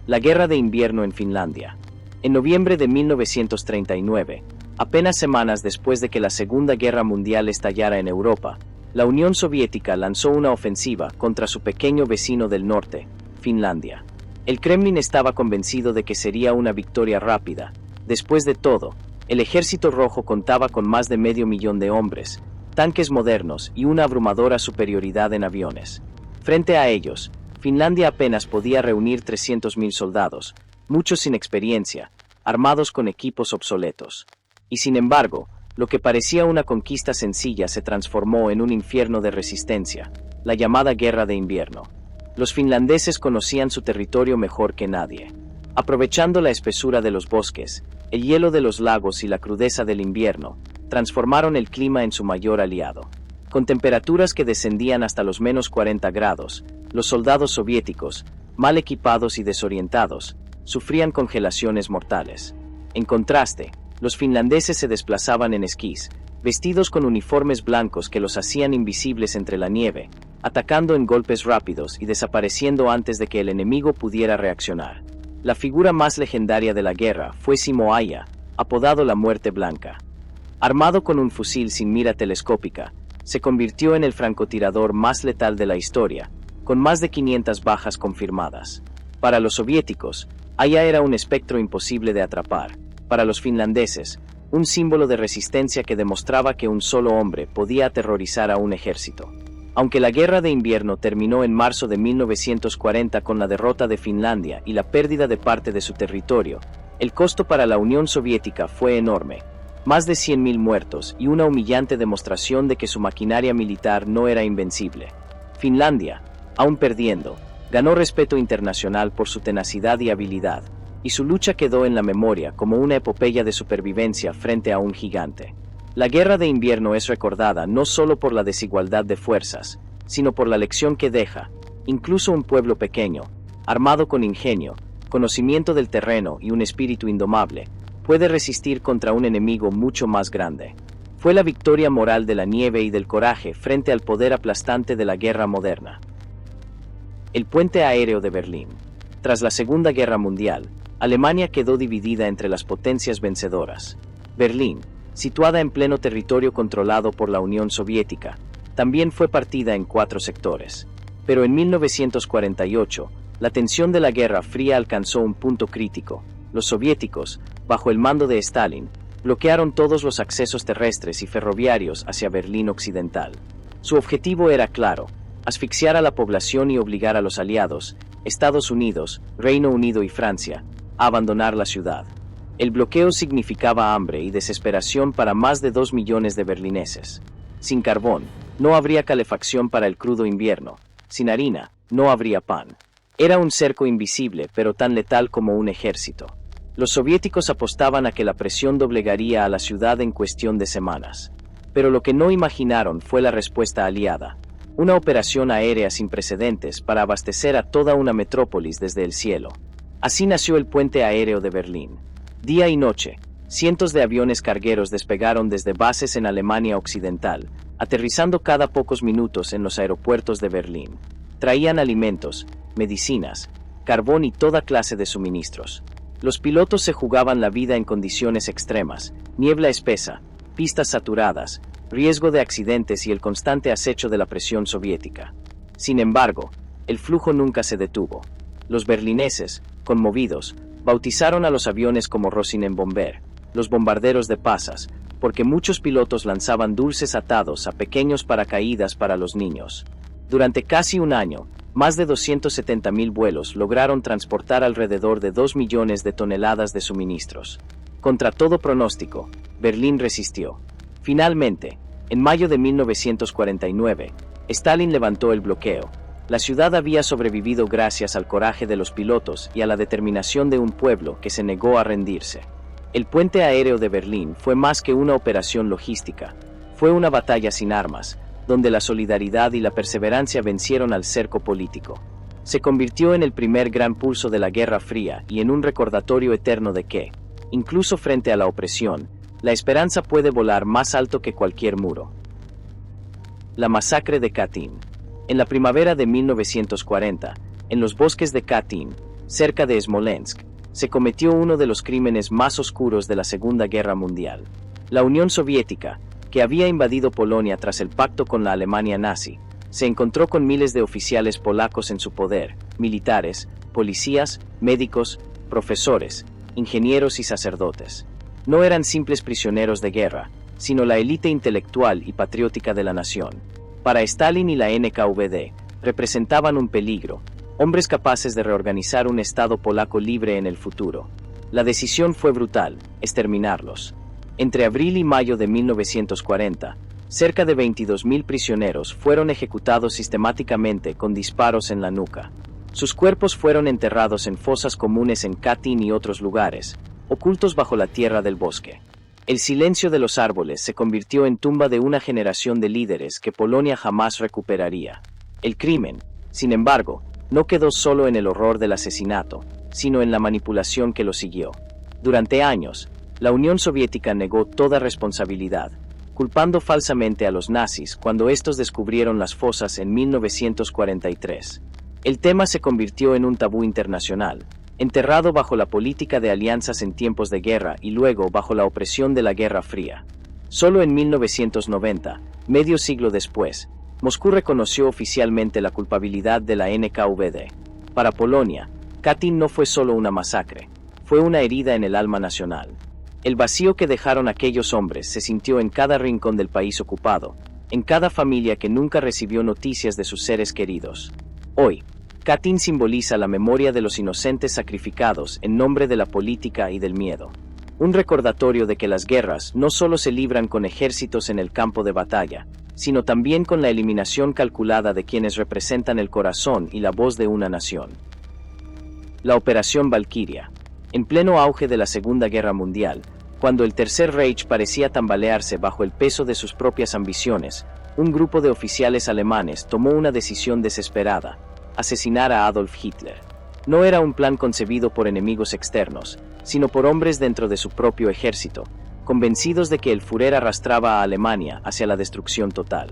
[SPEAKER 1] La Guerra de Invierno en Finlandia. En noviembre de 1939, apenas semanas después de que la Segunda Guerra Mundial estallara en Europa, la Unión Soviética lanzó una ofensiva contra su pequeño vecino del norte, Finlandia. El Kremlin estaba convencido de que sería una victoria rápida. Después de todo, el Ejército Rojo contaba con más de 500.000 de hombres, tanques modernos y una abrumadora superioridad en aviones. Frente a ellos, Finlandia apenas podía reunir 300.000 soldados, muchos sin experiencia, armados con equipos obsoletos. Y sin embargo, lo que parecía una conquista sencilla se transformó en un infierno de resistencia, la llamada Guerra de Invierno. Los finlandeses conocían su territorio mejor que nadie. Aprovechando la espesura de los bosques, el hielo de los lagos y la crudeza del invierno, transformaron el clima en su mayor aliado. Con temperaturas que descendían hasta los -40 grados, los soldados soviéticos, mal equipados y desorientados, sufrían congelaciones mortales. En contraste, los finlandeses se desplazaban en esquís, vestidos con uniformes blancos que los hacían invisibles entre la nieve, atacando en golpes rápidos y desapareciendo antes de que el enemigo pudiera reaccionar. La figura más legendaria de la guerra fue Simo Aija, apodado la Muerte Blanca. Armado con un fusil sin mira telescópica, se convirtió en el francotirador más letal de la historia, con más de 500 bajas confirmadas. Para los soviéticos, Aija era un espectro imposible de atrapar. Para los finlandeses, un símbolo de resistencia que demostraba que un solo hombre podía aterrorizar a un ejército. Aunque la Guerra de Invierno terminó en marzo de 1940 con la derrota de Finlandia y la pérdida de parte de su territorio, el costo para la Unión Soviética fue enorme. Más de 100.000 muertos y una humillante demostración de que su maquinaria militar no era invencible. Finlandia, aún perdiendo, ganó respeto internacional por su tenacidad y habilidad, y su lucha quedó en la memoria como una epopeya de supervivencia frente a un gigante. La Guerra de Invierno es recordada no solo por la desigualdad de fuerzas, sino por la lección que deja: incluso un pueblo pequeño, armado con ingenio, conocimiento del terreno y un espíritu indomable, puede resistir contra un enemigo mucho más grande. Fue la victoria moral de la nieve y del coraje frente al poder aplastante de la guerra moderna. El puente aéreo de Berlín. Tras la Segunda Guerra Mundial, Alemania quedó dividida entre las potencias vencedoras. Berlín, situada en pleno territorio controlado por la Unión Soviética, también fue partida en 4 sectores. Pero en 1948, la tensión de la Guerra Fría alcanzó un punto crítico. Los soviéticos, bajo el mando de Stalin, bloquearon todos los accesos terrestres y ferroviarios hacia Berlín Occidental. Su objetivo era claro: asfixiar a la población y obligar a los aliados, Estados Unidos, Reino Unido y Francia, a abandonar la ciudad. El bloqueo significaba hambre y desesperación para más de 2 millones de berlineses. Sin carbón, no habría calefacción para el crudo invierno. Sin harina, no habría pan. Era un cerco invisible, pero tan letal como un ejército. Los soviéticos apostaban a que la presión doblegaría a la ciudad en cuestión de semanas. Pero lo que no imaginaron fue la respuesta aliada: una operación aérea sin precedentes para abastecer a toda una metrópolis desde el cielo. Así nació el puente aéreo de Berlín. Día y noche, cientos de aviones cargueros despegaron desde bases en Alemania Occidental, aterrizando cada pocos minutos en los aeropuertos de Berlín. Traían alimentos, medicinas, carbón y toda clase de suministros. Los pilotos se jugaban la vida en condiciones extremas: niebla espesa, pistas saturadas, riesgo de accidentes y el constante acecho de la presión soviética. Sin embargo, el flujo nunca se detuvo. Los berlineses, conmovidos, bautizaron a los aviones como Rosinenbomber, los bombarderos de pasas, porque muchos pilotos lanzaban dulces atados a pequeños paracaídas para los niños. Durante casi un año, más de 270.000 vuelos lograron transportar alrededor de 2 millones de toneladas de suministros. Contra todo pronóstico, Berlín resistió. Finalmente, en mayo de 1949, Stalin levantó el bloqueo. La ciudad había sobrevivido gracias al coraje de los pilotos y a la determinación de un pueblo que se negó a rendirse. El puente aéreo de Berlín fue más que una operación logística. Fue una batalla sin armas, donde la solidaridad y la perseverancia vencieron al cerco político. Se convirtió en el primer gran pulso de la Guerra Fría y en un recordatorio eterno de que, incluso frente a la opresión, la esperanza puede volar más alto que cualquier muro. La masacre de Katyn. En la primavera de 1940, en los bosques de Katyn, cerca de Smolensk, se cometió uno de los crímenes más oscuros de la Segunda Guerra Mundial. La Unión Soviética, que había invadido Polonia tras el pacto con la Alemania nazi, se encontró con miles de oficiales polacos en su poder: militares, policías, médicos, profesores, ingenieros y sacerdotes. No eran simples prisioneros de guerra, sino la élite intelectual y patriótica de la nación. Para Stalin y la NKVD, representaban un peligro, hombres capaces de reorganizar un Estado polaco libre en el futuro. La decisión fue brutal: exterminarlos. Entre abril y mayo de 1940, cerca de 22.000 prisioneros fueron ejecutados sistemáticamente con disparos en la nuca. Sus cuerpos fueron enterrados en fosas comunes en Katyn y otros lugares, ocultos bajo la tierra del bosque. El silencio de los árboles se convirtió en tumba de una generación de líderes que Polonia jamás recuperaría. El crimen, sin embargo, no quedó solo en el horror del asesinato, sino en la manipulación que lo siguió. Durante años, la Unión Soviética negó toda responsabilidad, culpando falsamente a los nazis cuando estos descubrieron las fosas en 1943. El tema se convirtió en un tabú internacional, enterrado bajo la política de alianzas en tiempos de guerra y luego bajo la opresión de la Guerra Fría. Solo en 1990, medio siglo después, Moscú reconoció oficialmente la culpabilidad de la NKVD. Para Polonia, Katyn no fue solo una masacre, fue una herida en el alma nacional. El vacío que dejaron aquellos hombres se sintió en cada rincón del país ocupado, en cada familia que nunca recibió noticias de sus seres queridos. Hoy, Katyn simboliza la memoria de los inocentes sacrificados en nombre de la política y del miedo. Un recordatorio de que las guerras no solo se libran con ejércitos en el campo de batalla, sino también con la eliminación calculada de quienes representan el corazón y la voz de una nación. La Operación Valquiria. En pleno auge de la Segunda Guerra Mundial, cuando el Tercer Reich parecía tambalearse bajo el peso de sus propias ambiciones, un grupo de oficiales alemanes tomó una decisión desesperada: asesinar a Adolf Hitler. No era un plan concebido por enemigos externos, sino por hombres dentro de su propio ejército, convencidos de que el Führer arrastraba a Alemania hacia la destrucción total.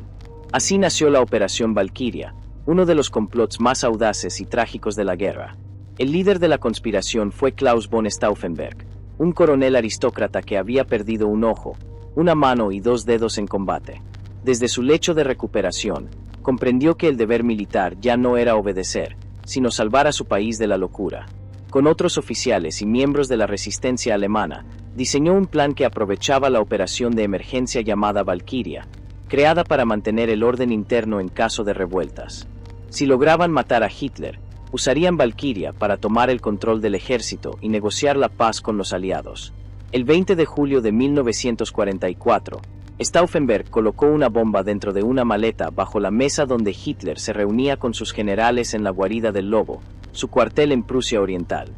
[SPEAKER 1] Así nació la Operación Valquiria, uno de los complots más audaces y trágicos de la guerra. El líder de la conspiración fue Klaus von Stauffenberg, un coronel aristócrata que había perdido un ojo, una mano y 2 dedos en combate. Desde su lecho de recuperación, comprendió que el deber militar ya no era obedecer, sino salvar a su país de la locura. Con otros oficiales y miembros de la resistencia alemana, diseñó un plan que aprovechaba la operación de emergencia llamada Valquiria, creada para mantener el orden interno en caso de revueltas. Si lograban matar a Hitler, usarían Valquiria para tomar el control del ejército y negociar la paz con los aliados. El 20 de julio de 1944, Stauffenberg colocó una bomba dentro de una maleta bajo la mesa donde Hitler se reunía con sus generales en la guarida del Lobo, su cuartel en Prusia Oriental.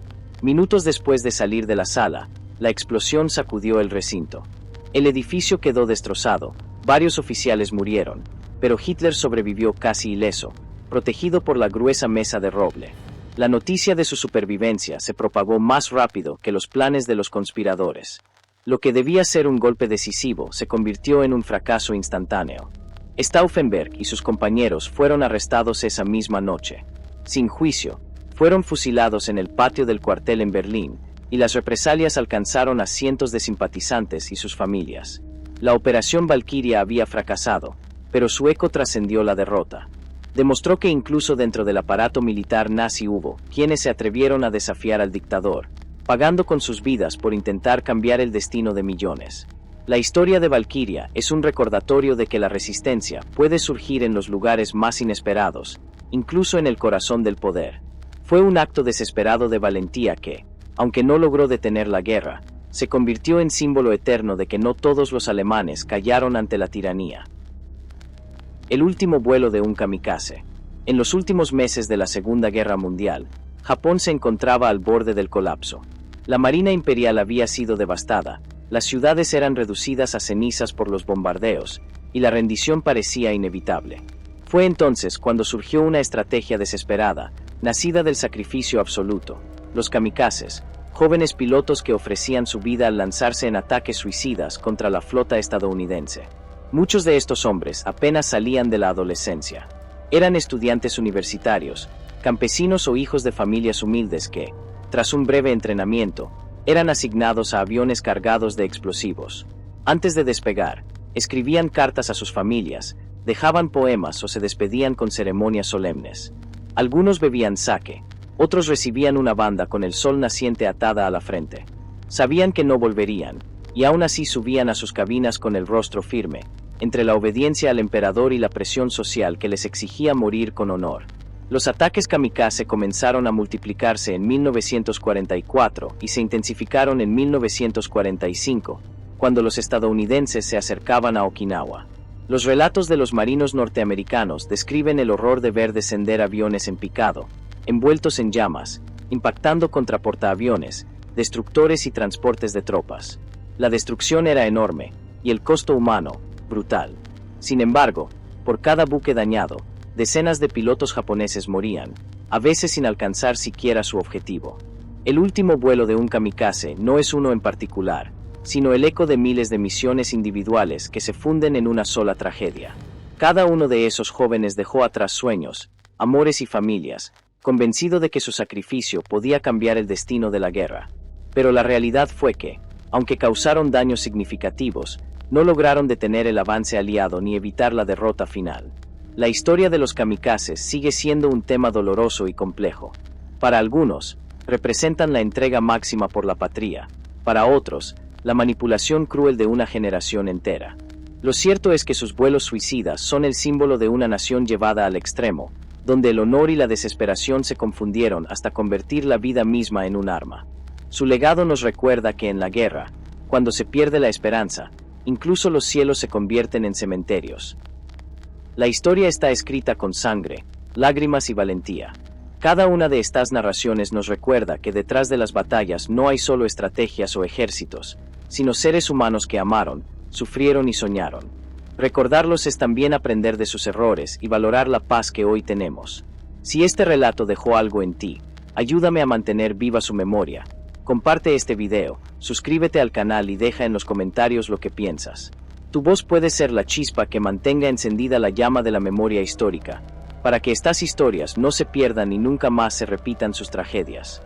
[SPEAKER 1] Minutos después de salir de la sala, la explosión sacudió el recinto. El edificio quedó destrozado, varios oficiales murieron, pero Hitler sobrevivió casi ileso, protegido por la gruesa mesa de roble. La noticia de su supervivencia se propagó más rápido que los planes de los conspiradores. Lo que debía ser un golpe decisivo se convirtió en un fracaso instantáneo. Stauffenberg y sus compañeros fueron arrestados esa misma noche. Sin juicio, fueron fusilados en el patio del cuartel en Berlín, y las represalias alcanzaron a cientos de simpatizantes y sus familias. La Operación Valquiria había fracasado, pero su eco trascendió la derrota. Demostró que incluso dentro del aparato militar nazi hubo quienes se atrevieron a desafiar al dictador, pagando con sus vidas por intentar cambiar el destino de millones. La historia de Valquiria es un recordatorio de que la resistencia puede surgir en los lugares más inesperados, incluso en el corazón del poder. Fue un acto desesperado de valentía que, aunque no logró detener la guerra, se convirtió en símbolo eterno de que no todos los alemanes callaron ante la tiranía. El último vuelo de un kamikaze. En los últimos meses de la Segunda Guerra Mundial, Japón se encontraba al borde del colapso. La Marina Imperial había sido devastada, las ciudades eran reducidas a cenizas por los bombardeos, y la rendición parecía inevitable. Fue entonces cuando surgió una estrategia desesperada, nacida del sacrificio absoluto. Los kamikazes, jóvenes pilotos que ofrecían su vida al lanzarse en ataques suicidas contra la flota estadounidense. Muchos de estos hombres apenas salían de la adolescencia. Eran estudiantes universitarios, campesinos o hijos de familias humildes que, tras un breve entrenamiento, eran asignados a aviones cargados de explosivos. Antes de despegar, escribían cartas a sus familias, dejaban poemas o se despedían con ceremonias solemnes. Algunos bebían sake, otros recibían una banda con el sol naciente atada a la frente. Sabían que no volverían, y aún así subían a sus cabinas con el rostro firme, entre la obediencia al emperador y la presión social que les exigía morir con honor. Los ataques kamikaze comenzaron a multiplicarse en 1944 y se intensificaron en 1945, cuando los estadounidenses se acercaban a Okinawa. Los relatos de los marinos norteamericanos describen el horror de ver descender aviones en picado, envueltos en llamas, impactando contra portaaviones, destructores y transportes de tropas. La destrucción era enorme, y el costo humano, brutal. Sin embargo, por cada buque dañado, decenas de pilotos japoneses morían, a veces sin alcanzar siquiera su objetivo. El último vuelo de un kamikaze no es uno en particular, sino el eco de miles de misiones individuales que se funden en una sola tragedia. Cada uno de esos jóvenes dejó atrás sueños, amores y familias, convencido de que su sacrificio podía cambiar el destino de la guerra. Pero la realidad fue que, aunque causaron daños significativos, no lograron detener el avance aliado ni evitar la derrota final. La historia de los kamikazes sigue siendo un tema doloroso y complejo. Para algunos, representan la entrega máxima por la patria, para otros, la manipulación cruel de una generación entera. Lo cierto es que sus vuelos suicidas son el símbolo de una nación llevada al extremo, donde el honor y la desesperación se confundieron hasta convertir la vida misma en un arma. Su legado nos recuerda que en la guerra, cuando se pierde la esperanza, incluso los cielos se convierten en cementerios. La historia está escrita con sangre, lágrimas y valentía. Cada una de estas narraciones nos recuerda que detrás de las batallas no hay solo estrategias o ejércitos, sino seres humanos que amaron, sufrieron y soñaron. Recordarlos es también aprender de sus errores y valorar la paz que hoy tenemos. Si este relato dejó algo en ti, ayúdame a mantener viva su memoria, Comparte este video, suscríbete al canal y deja en los comentarios lo que piensas. Tu voz puede ser la chispa que mantenga encendida la llama de la memoria histórica, para que estas historias no se pierdan y nunca más se repitan sus tragedias.